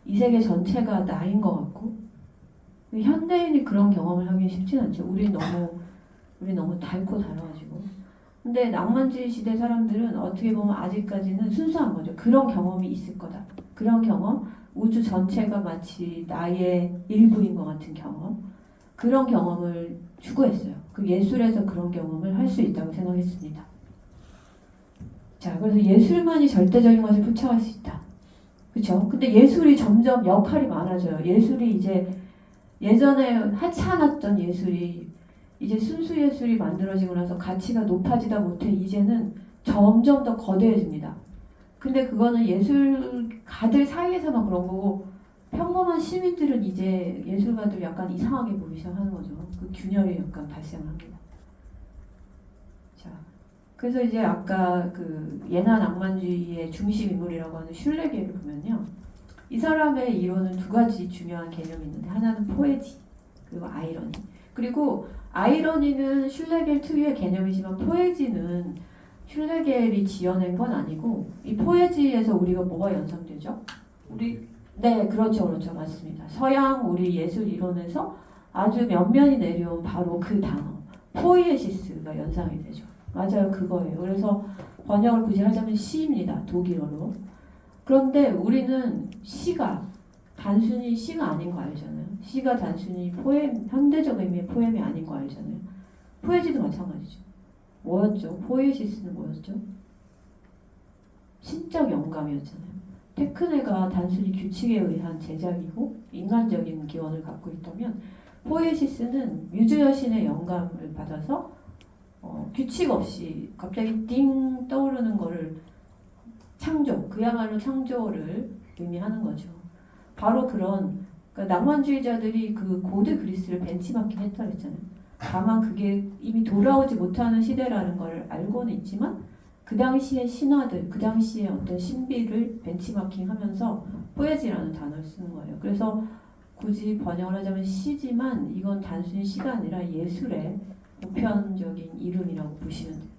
이 세계 전체가 나인 것 같고 현대인이 그런 경험을 하기 쉽진 않죠. 우리 너무 닳고 달아가지고. 근데 낭만주의 시대 사람들은 어떻게 보면 아직까지는 순수한 거죠. 그런 경험이 있을 거다. 그런 경험, 우주 전체가 마치 나의 일부인 것 같은 경험, 그런 경험을 추구했어요. 그 예술에서 그런 경험을 할 수 있다고 생각했습니다. 자, 그래서 예술만이 절대적인 것을 표창할 수 있다. 그렇죠? 근데 예술이 점점 역할이 많아져요. 예술이 이제 예전에 하찮았던 예술이 이제 순수 예술이 만들어지고 나서 가치가 높아지다 못해 이제는 점점 더 거대해집니다. 근데 그거는 예술가들 사이에서만 그런 거고 평범한 시민들은 이제 예술가들 약간 이상하게 보기 시작하는 거죠. 그 균열이 약간 발생합니다. 자, 그래서 이제 아까 그 예나 낭만주의의 중심 인물이라고 하는 슐레게를 보면요. 이 사람의 이론은 두 가지 중요한 개념이 있는데 하나는 포에지 그리고 아이러니. 그리고 아이러니는 슐레겔 특유의 개념이지만 포에지는 슐레겔이 지어낸 건 아니고 이 포에지에서 우리가 뭐가 연상되죠? 네, 그렇죠, 그렇죠, 맞습니다. 서양 우리 예술 이론에서 아주 면면이 내려온 바로 그 단어 포이에시스가 연상이 되죠. 맞아요, 그거예요. 그래서 번역을 굳이 하자면 시입니다, 독일어로. 그런데 우리는 시가 단순히 시가 아닌 거 알잖아요. 시가 단순히 포엠, 현대적 의미의 포엠이 아닌 거 알잖아요. 포에지도 마찬가지죠. 뭐였죠? 포에시스는 뭐였죠? 신적 영감이었잖아요. 테크네가 단순히 규칙에 의한 제작이고 인간적인 기원을 갖고 있다면 포에시스는 뮤즈 여신의 영감을 받아서 규칙 없이 갑자기 띵 떠오르는 거를 창조, 그야말로 창조를 의미하는 거죠. 바로 그런 그러니까 낭만주의자들이 그 고대 그리스를 벤치마킹 했다 그랬잖아요. 다만 그게 이미 돌아오지 못하는 시대라는 걸 알고는 있지만 그 당시의 신화들, 그 당시의 어떤 신비를 벤치마킹하면서 포에지라는 단어를 쓰는 거예요. 그래서 굳이 번역을 하자면 시지만 이건 단순히 시가 아니라 예술의 보편적인 이름이라고 보시면 돼요.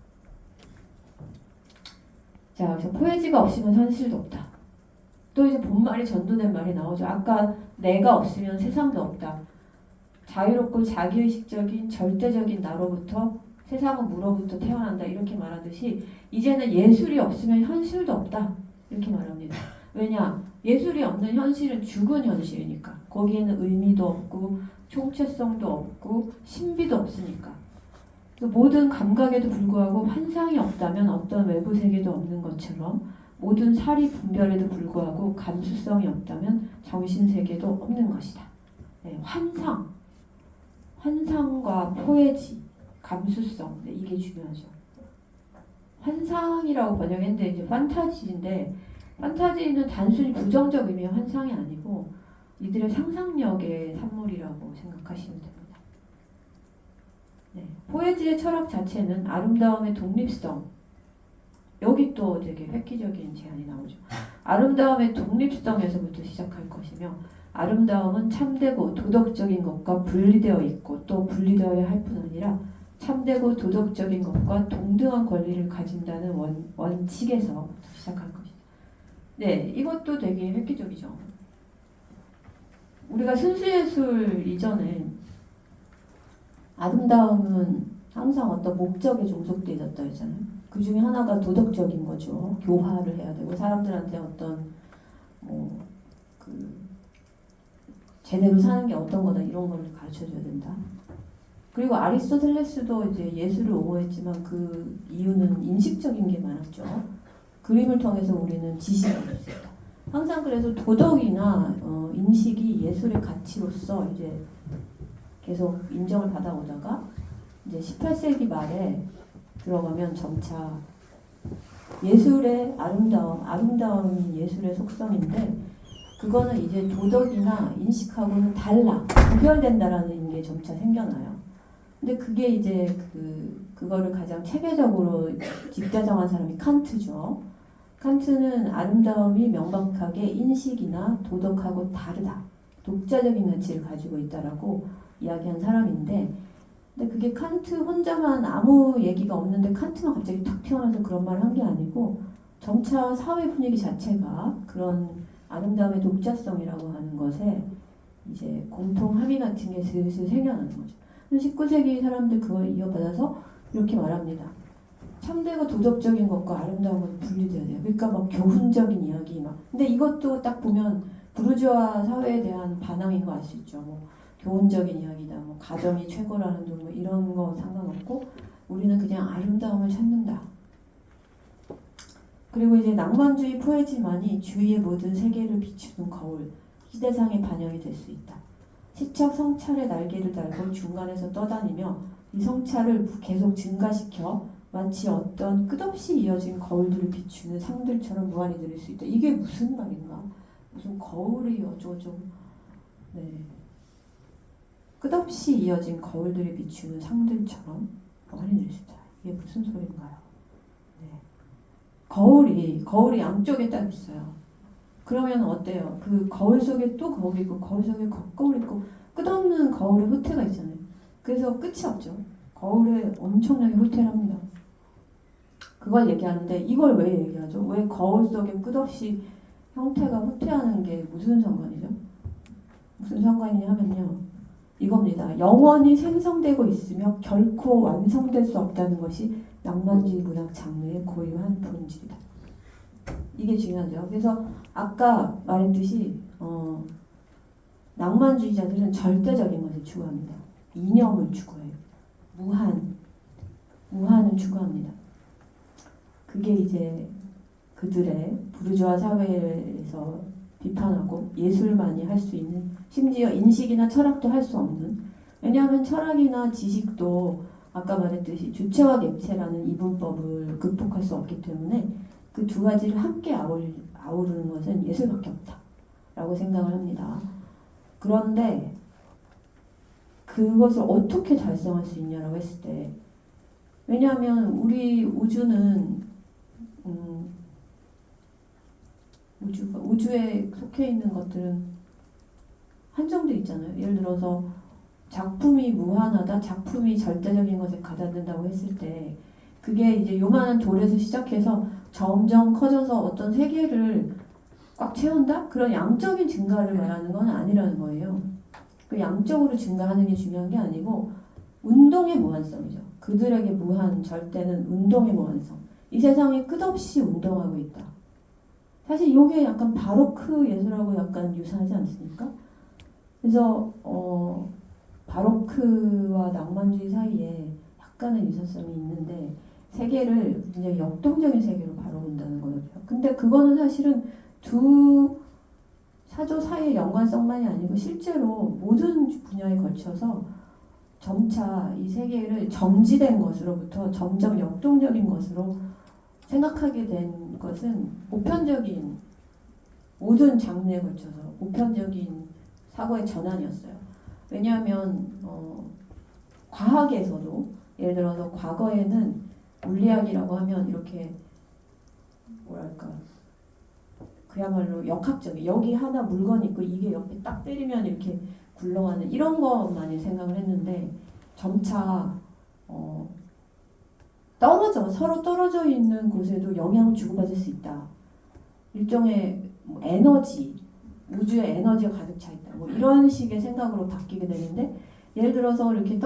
자, 그래서 포에지가 없으면 현실도 없다. 또 이제 본말이 전도된 말이 나오죠. 아까 내가 없으면 세상도 없다. 자유롭고 자기의식적인 절대적인 나로부터 세상은 무로부터 태어난다 이렇게 말하듯이 이제는 예술이 없으면 현실도 없다 이렇게 말합니다. 왜냐? 예술이 없는 현실은 죽은 현실이니까 거기에는 의미도 없고 총체성도 없고 신비도 없으니까 모든 감각에도 불구하고 환상이 없다면 어떤 외부 세계도 없는 것처럼 모든 사리 분별에도 불구하고 감수성이 없다면 정신 세계도 없는 것이다. 네, 환상과 포에지, 감수성, 네, 이게 중요하죠. 환상이라고 번역했는데 이제 판타지인데 판타지는 단순히 부정적 의미의 환상이 아니고 이들의 상상력의 산물이라고 생각하시면 됩니다. 네, 포에지의 철학 자체는 아름다움의 독립성. 여기 또 되게 획기적인 제안이 나오죠. 아름다움의 독립성에서부터 시작할 것이며 아름다움은 참되고 도덕적인 것과 분리되어 있고 또 분리되어야 할 뿐 아니라 참되고 도덕적인 것과 동등한 권리를 가진다는 원칙에서 시작할 것이다. 네, 이것도 되게 획기적이죠. 우리가 순수예술 이전에 아름다움은 항상 어떤 목적에 종속되어 있었다 했잖아요. 그 중에 하나가 도덕적인 거죠. 교화를 해야 되고 사람들한테 어떤 제대로 사는 게 어떤 거다 이런 걸 가르쳐줘야 된다. 그리고 아리스토텔레스도 이제 예술을 옹호했지만 그 이유는 인식적인 게 많았죠. 그림을 통해서 우리는 지식을 얻을 수 있다. 항상 그래서 도덕이나 인식이 예술의 가치로서 이제 계속 인정을 받아오다가 이제 18세기 말에 들어가면 점차 예술의 아름다움이 예술의 속성인데 그거는 이제 도덕이나 인식하고는 달라 구별된다라는 게 점차 생겨나요. 근데 그게 이제 그거를 가장 체계적으로 집대성한 사람이 칸트죠. 칸트는 아름다움이 명백하게 인식이나 도덕하고 다르다. 독자적인 가치를 가지고 있다라고 이야기한 사람인데 근데 그게 칸트 혼자만 아무 얘기가 없는데 칸트만 갑자기 탁 튀어나와서 그런 말을 한 게 아니고 점차 사회 분위기 자체가 그런 아름다움의 독자성이라고 하는 것에 이제 공통 함의 같은 게 슬슬 생겨나는 거죠. 19세기 사람들 그걸 이어받아서 이렇게 말합니다. 참되고 도덕적인 것과 아름다운 것은 분리돼야 돼요. 그러니까 막 교훈적인 이야기 막. 근데 이것도 딱 보면 부르주아 사회에 대한 반항인 거 알 수 있죠. 뭐 교훈적인 이야기다. 뭐 가정이 최고라는 둥 뭐 이런 거 상관없고 우리는 그냥 아름다움을 찾는다. 그리고 이제 낭만주의 포에지만이 주위의 모든 세계를 비추는 거울, 시대상의 반영이 될 수 있다. 시적 성찰의 날개를 달고 중간에서 떠다니며 이 성찰을 계속 증가시켜 마치 어떤 끝없이 이어진 거울들을 비추는 상들처럼 무한히 들을 수 있다. 이게 무슨 말인가? 무슨 거울이 어쩌고저쩌고. 네. 끝없이 이어진 거울들을 비추는 상들처럼 무한히 들을 수 있다. 이게 무슨 소리인가요? 네. 거울이 양쪽에 딱 있어요. 그러면 어때요? 그 거울 속에 또 거울이 있고 거울 속에 거울이 있고 끝없는 거울의 후퇴가 있잖아요. 그래서 끝이 없죠. 거울에 엄청나게 후퇴를 합니다. 그걸 얘기하는데 이걸 왜 얘기하죠? 왜 거울 속에 끝없이 형태가 후퇴하는 게 무슨 상관이죠? 무슨 상관이냐 하면요. 이겁니다. 영원히 생성되고 있으며 결코 완성될 수 없다는 것이 낭만주의 문학 장르의 고유한 본질이다. 이게 중요하죠. 그래서 아까 말했듯이 낭만주의자들은 절대적인 것을 추구합니다. 이념을 추구해요. 무한을 추구합니다. 그게 이제 그들의 부르주아 사회에서 비판하고 예술만이 할 수 있는, 심지어 인식이나 철학도 할 수 없는, 왜냐하면 철학이나 지식도 아까 말했듯이 주체와 객체라는 이분법을 극복할 수 없기 때문에 그 두 가지를 함께 아우르는 것은 예술밖에 없다라고 생각을 합니다. 그런데 그것을 어떻게 달성할 수 있냐라고 했을 때, 왜냐하면 우리 우주는 우주에 속해 있는 것들은 한정돼 있잖아요. 예를 들어서 작품이 무한하다, 작품이 절대적인 것에 가닿는다고 했을 때 그게 이제 요만한 돌에서 시작해서 점점 커져서 어떤 세계를 꽉 채운다? 그런 양적인 증가를 말하는 건 아니라는 거예요. 그 양적으로 증가하는 게 중요한 게 아니고 운동의 무한성이죠. 그들에게 무한, 절대는 운동의 무한성. 이 세상이 끝없이 운동하고 있다. 사실 이게 약간 바로크 예술하고 약간 유사하지 않습니까? 그래서 바로크와 낭만주의 사이에 약간의 유사성이 있는데 세계를 굉장히 역동적인 세계로 바라본다는 거죠. 근데 그거는 사실은 두 사조 사이의 연관성만이 아니고 실제로 모든 분야에 걸쳐서 점차 이 세계를 정지된 것으로부터 점점 역동적인 것으로 생각하게 된 것은 보편적인 모든 장르에 걸쳐서 보편적인 사고의 전환이었어요. 왜냐하면 과학에서도 예를 들어서 과거에는 물리학이라고 하면 이렇게 뭐랄까 그야말로 역학적인, 여기 하나 물건이 있고 이게 옆에 딱 때리면 이렇게 굴러가는 이런 것만이 생각을 했는데 점차 서로 떨어져 있는 곳에도 영향을 주고받을 수 있다. 일종의 에너지, 우주에 에너지가 가득 차 있다. 뭐 이런 식의 생각으로 바뀌게 되는데, 예를 들어서 이렇게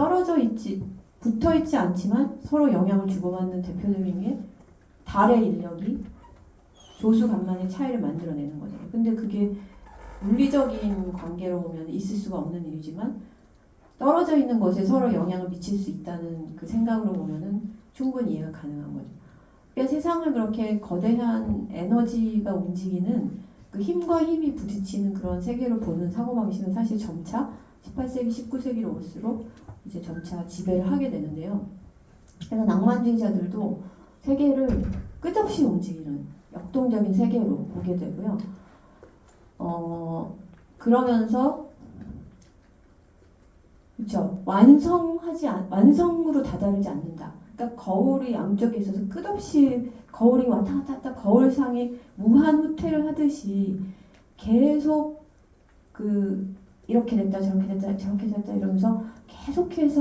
붙어 있지 않지만 서로 영향을 주고받는 대표적인 게 달의 인력이 조수간만의 차이를 만들어내는 거죠. 근데 그게 물리적인 관계로 보면 있을 수가 없는 일이지만 떨어져 있는 것에 서로 영향을 미칠 수 있다는 그 생각으로 보면은 충분히 이해가 가능한 거죠. 그러니까 세상을 그렇게 거대한 에너지가 움직이는 그 힘과 힘이 부딪히는 그런 세계로 보는 사고방식은 사실 점차 18세기, 19세기로 올수록 이제 점차 지배를 하게 되는데요. 그래서 낭만주의자들도 세계를 끝없이 움직이는 역동적인 세계로 보게 되고요. 그러면서 그렇죠. 완성으로 다다르지 않는다. 그러니까 거울이 양쪽에 있어서 끝없이 거울이 왔다 갔다 했다 거울상이 무한 후퇴를 하듯이 계속 이렇게 됐다 저렇게 됐다 저렇게 됐다 이러면서 계속해서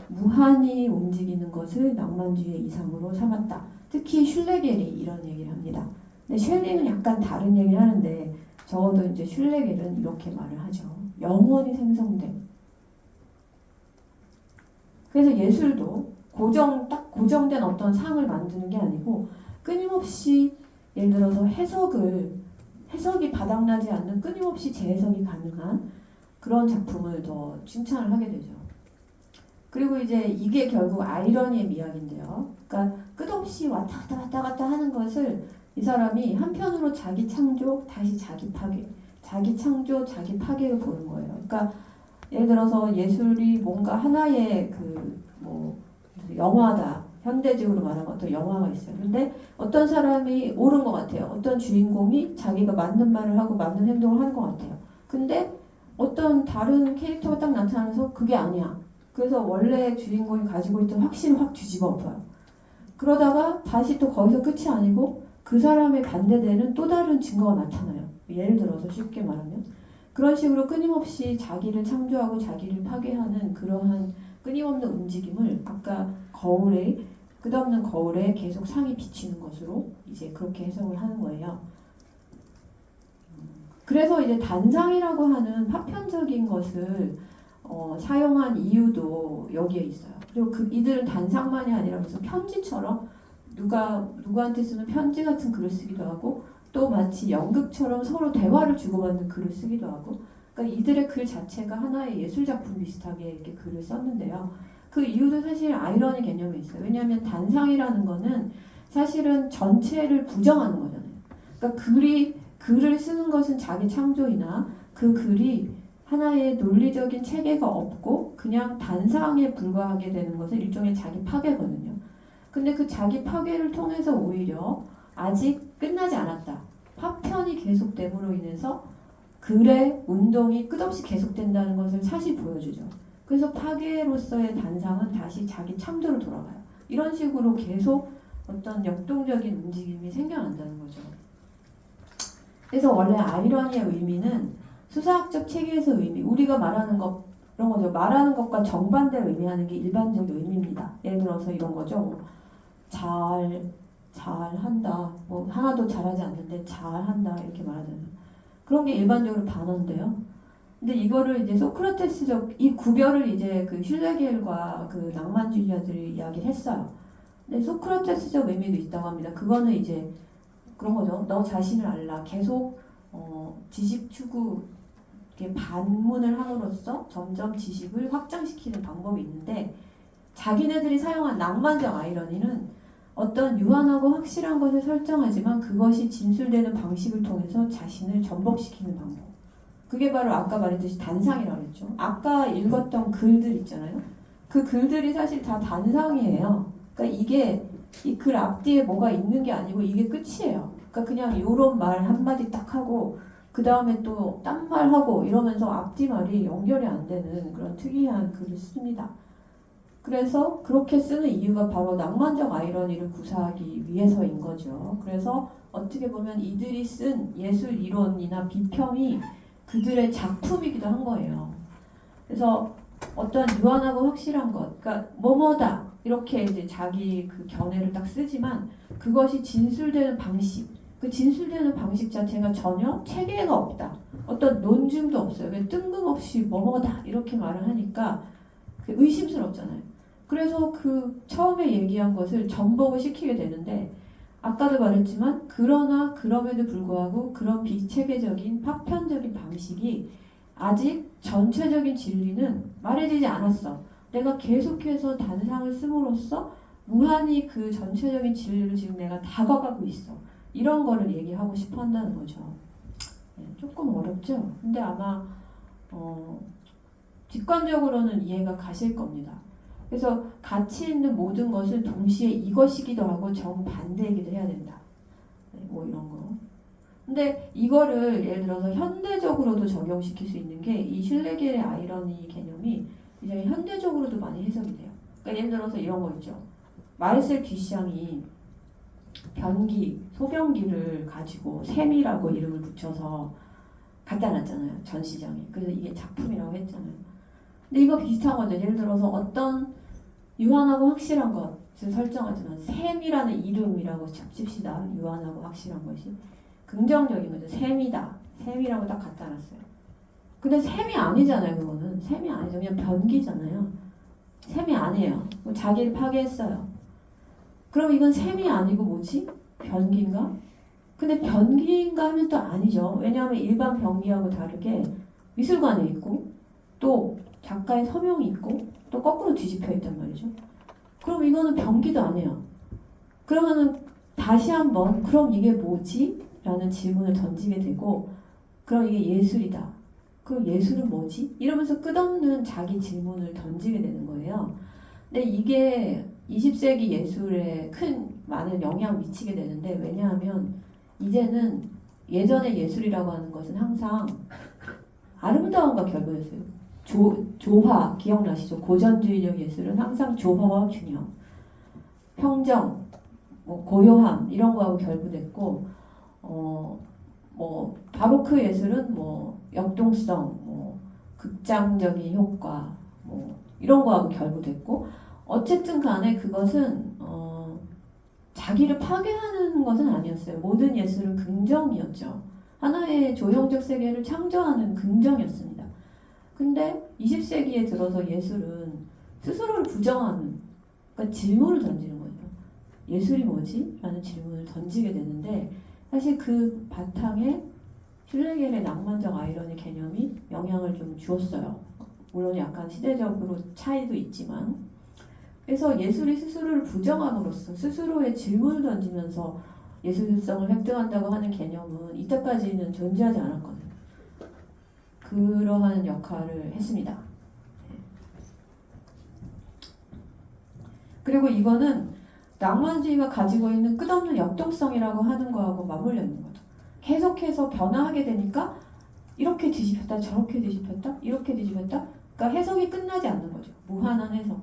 무한히 움직이는 것을 낭만주의의 이상으로 삼았다. 특히 슐레겔이 이런 얘기를 합니다. 근데 쉘링은 약간 다른 얘기를 하는데 적어도 이제 슐레겔은 이렇게 말을 하죠. 영원히 생성된. 그래서 예술도 딱 고정된 어떤 상을 만드는 게 아니고 끊임없이 예를 들어서 해석이 바닥나지 않는 끊임없이 재해석이 가능한 그런 작품을 더 칭찬을 하게 되죠. 그리고 이제 이게 결국 아이러니의 미학인데요. 그러니까 끝없이 왔다 갔다 왔다 갔다 하는 것을 이 사람이 한편으로 자기 창조, 다시 자기 파괴, 자기 창조, 자기 파괴를 보는 거예요. 그러니까 예를 들어서 예술이 뭔가 하나의 뭐 영화다. 현대적으로 말하면 어떤 영화가 있어요. 근데 어떤 사람이 옳은 것 같아요. 어떤 주인공이 자기가 맞는 말을 하고 맞는 행동을 하는 것 같아요. 근데 어떤 다른 캐릭터가 딱 나타나서 그게 아니야. 그래서 원래 주인공이 가지고 있던 확신을 확 뒤집어 엎어요. 그러다가 다시 또 거기서 끝이 아니고 그 사람의 반대되는 또 다른 증거가 나타나요. 예를 들어서 쉽게 말하면 그런 식으로 끊임없이 자기를 창조하고 자기를 파괴하는 그러한 끊임없는 움직임을 아까 거울에 끝없는 거울에 계속 상이 비치는 것으로 이제 그렇게 해석을 하는 거예요. 그래서 이제 단상이라고 하는 파편적인 것을 사용한 이유도 여기에 있어요. 그리고 이들은 단상만이 아니라 무슨 편지처럼 누구한테 쓰는 편지 같은 글을 쓰기도 하고 또 마치 연극처럼 서로 대화를 주고받는 글을 쓰기도 하고 그러니까 이들의 글 자체가 하나의 예술작품 비슷하게 이렇게 글을 썼는데요. 그 이유도 사실 아이러니 개념이 있어요. 왜냐하면 단상이라는 거는 사실은 전체를 부정하는 거잖아요. 그러니까 글을 쓰는 것은 자기 창조이나 그 글이 하나의 논리적인 체계가 없고 그냥 단상에 불과하게 되는 것은 일종의 자기 파괴거든요. 근데 그 자기 파괴를 통해서 오히려 아직 끝나지 않았다. 파편이 계속됨으로 인해서 글의 운동이 끝없이 계속된다는 것을 사실 보여주죠. 그래서 파괴로서의 단상은 다시 자기 창조로 돌아가요. 이런 식으로 계속 어떤 역동적인 움직임이 생겨난다는 거죠. 그래서 원래 아이러니의 의미는 수사학적 체계에서 의미, 우리가 말하는 것 이런 거죠. 말하는 것과 정반대를 의미하는 게 일반적 의미입니다. 예를 들어서 이런 거죠. 뭐, 잘한다. 뭐 하나도 잘하지 않는데 잘한다 이렇게 말하잖아요. 그런 게 일반적으로 반어인데요. 근데 이거를 이제 소크라테스적 이 구별을 이제 그 슐레겔과 그 낭만주의자들이 이야기를 했어요. 근데 소크라테스적 의미도 있다고 합니다. 그거는 이제 그런 거죠. 너 자신을 알라. 계속 지식 추구 반문을 함으로써 점점 지식을 확장시키는 방법이 있는데 자기네들이 사용한 낭만적 아이러니는 어떤 유한하고 확실한 것을 설정하지만 그것이 진술되는 방식을 통해서 자신을 전복시키는 방법. 그게 바로 아까 말했듯이 단상이라고 했죠. 아까 읽었던 글들 있잖아요. 그 글들이 사실 다 단상이에요. 그러니까 이게 이 글 앞뒤에 뭐가 있는 게 아니고 이게 끝이에요. 그러니까 그냥 요런 말 한마디 딱 하고 그 다음에 또 딴 말 하고 이러면서 앞뒤 말이 연결이 안 되는 그런 특이한 글을 씁니다. 그래서 그렇게 쓰는 이유가 바로 낭만적 아이러니를 구사하기 위해서인 거죠. 그래서 어떻게 보면 이들이 쓴 예술 이론이나 비평이 그들의 작품이기도 한 거예요. 그래서 어떤 유한하고 확실한 것, 그러니까 뭐뭐다 이렇게 이제 자기 그 견해를 딱 쓰지만 그것이 진술되는 방식, 그 진술되는 방식 자체가 전혀 체계가 없다. 어떤 논증도 없어요. 그냥 뜬금없이 뭐뭐다 이렇게 말을 하니까 의심스럽잖아요. 그래서 그 처음에 얘기한 것을 전복을 시키게 되는데 아까도 말했지만 그러나 그럼에도 불구하고 그런 비체계적인 파편적인 방식이 아직 전체적인 진리는 말해지지 않았어. 내가 계속해서 단상을 씀으로써 무한히 그 전체적인 진리를 지금 내가 다가가고 있어. 이런 거를 얘기하고 싶어 한다는 거죠. 조금 어렵죠? 근데 아마 직관적으로는 이해가 가실 겁니다. 그래서 가치 있는 모든 것은 동시에 이것이기도 하고 정반대이기도 해야 된다. 뭐 이런 거. 근데 이거를 예를 들어서 현대적으로도 적용시킬 수 있는 게 이 슐레겔의 아이러니 개념이 이제 현대적으로도 많이 해석이 돼요. 그러니까 예를 들어서 이런 거 있죠. 마르셀 듀샹이 변기, 소변기를 가지고 샘이라고 이름을 붙여서 갖다 놨잖아요. 전시장에. 그래서 이게 작품이라고 했잖아요. 근데 이거 비슷한 거죠. 예를 들어서 어떤 유한하고 확실한 것을 설정하지만 샘이라는 이름이라고 칩시다. 유한하고 확실한 것이. 긍정적인 거죠. 샘이다. 샘이라고 딱 갖다 놨어요. 근데 샘이 아니잖아요. 그거는. 샘이 아니죠. 그냥 변기잖아요. 샘이 아니에요. 자기를 파괴했어요. 그럼 이건 샘이 아니고 뭐지? 변기인가? 근데 변기인가 하면 또 아니죠. 왜냐하면 일반 변기하고 다르게 미술관에 있고 또 작가의 서명이 있고 또 거꾸로 뒤집혀 있단 말이죠. 그럼 이거는 병기도 아니에요. 그러면은 다시 한번 그럼 이게 뭐지? 라는 질문을 던지게 되고 그럼 이게 예술이다. 그럼 예술은 뭐지? 이러면서 끝없는 자기 질문을 던지게 되는 거예요. 근데 이게 20세기 예술에 많은 영향을 미치게 되는데 왜냐하면 이제는 예전의 예술이라고 하는 것은 항상 아름다움과 결부됐어요. 조화 기억나시죠? 고전주의적 예술은 항상 조화와 균형, 평정, 뭐 고요함 이런 거하고 결부됐고 뭐 바로크 예술은 뭐 역동성, 뭐 극장적인 효과, 뭐 이런 거하고 결부됐고 어쨌든 간에 그것은 자기를 파괴하는 것은 아니었어요. 모든 예술은 긍정이었죠. 하나의 조형적 세계를 창조하는 긍정이었습니다. 근데 20세기에 들어서 예술은 스스로를 부정하는 그러니까 질문을 던지는 거죠. 예술이 뭐지? 라는 질문을 던지게 되는데 사실 그 바탕에 슐레겔의 낭만적 아이러니 개념이 영향을 좀 주었어요. 물론 약간 시대적으로 차이도 있지만 그래서 예술이 스스로를 부정함으로써 스스로의 질문을 던지면서 예술성을 획득한다고 하는 개념은 이때까지는 존재하지 않았거든요. 그러한 역할을 했습니다. 그리고 이거는 낭만주의가 가지고 있는 끝없는 역동성이라고 하는 거하고 맞물려 있는 거죠. 계속해서 변화하게 되니까 이렇게 뒤집혔다 저렇게 뒤집혔다 이렇게 뒤집혔다 그러니까 해석이 끝나지 않는 거죠. 무한한 해석.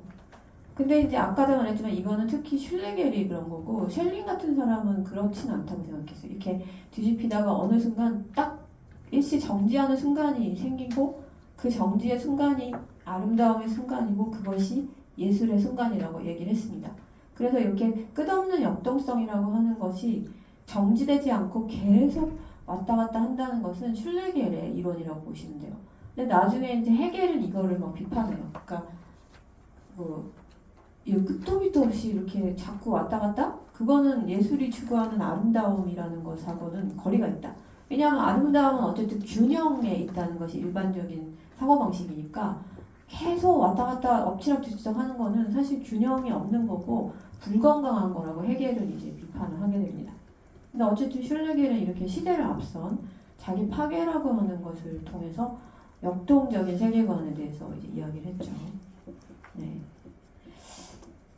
근데 이제 아까도 말했지만 이거는 특히 슐레겔이 그런 거고 셸링 같은 사람은 그렇진 않다고 생각했어요. 이렇게 뒤집히다가 어느 순간 딱 일시 정지하는 순간이 생기고 그 정지의 순간이 아름다움의 순간이고 그것이 예술의 순간이라고 얘기를 했습니다. 그래서 이렇게 끝없는 역동성이라고 하는 것이 정지되지 않고 계속 왔다 갔다 한다는 것은 슐레겔의 이론이라고 보시면 돼요. 근데 나중에 이제 헤겔은 이거를 막 비판해요. 그러니까 이 끝도 밑도 없이 이렇게 자꾸 왔다 갔다? 그거는 예술이 추구하는 아름다움이라는 것하고는 거리가 있다. 왜냐하면 아름다움은 어쨌든 균형에 있다는 것이 일반적인 사고방식이니까 계속 왔다 갔다 엎치락뒤치락 하는 거는 사실 균형이 없는 거고 불건강한 거라고 헤겔은 이제 비판을 하게 됩니다. 근데 어쨌든 슐레겔은 이렇게 시대를 앞선 자기 파괴라고 하는 것을 통해서 역동적인 세계관에 대해서 이제 이야기를 했죠. 네.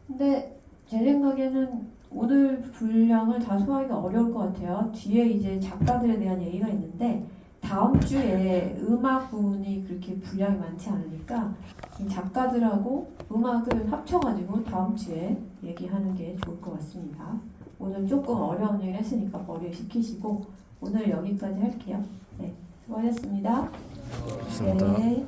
근데 제 생각에는 오늘 분량을 다 소화하기가 어려울 것 같아요. 뒤에 이제 작가들에 대한 얘기가 있는데 다음 주에 음악 부분이 그렇게 분량이 많지 않으니까 이 작가들하고 음악을 합쳐가지고 다음 주에 얘기하는 게 좋을 것 같습니다. 오늘 조금 어려운 얘기를 했으니까 머리에 식히시고 오늘 여기까지 할게요. 네, 수고하셨습니다. 고맙습니다. 네.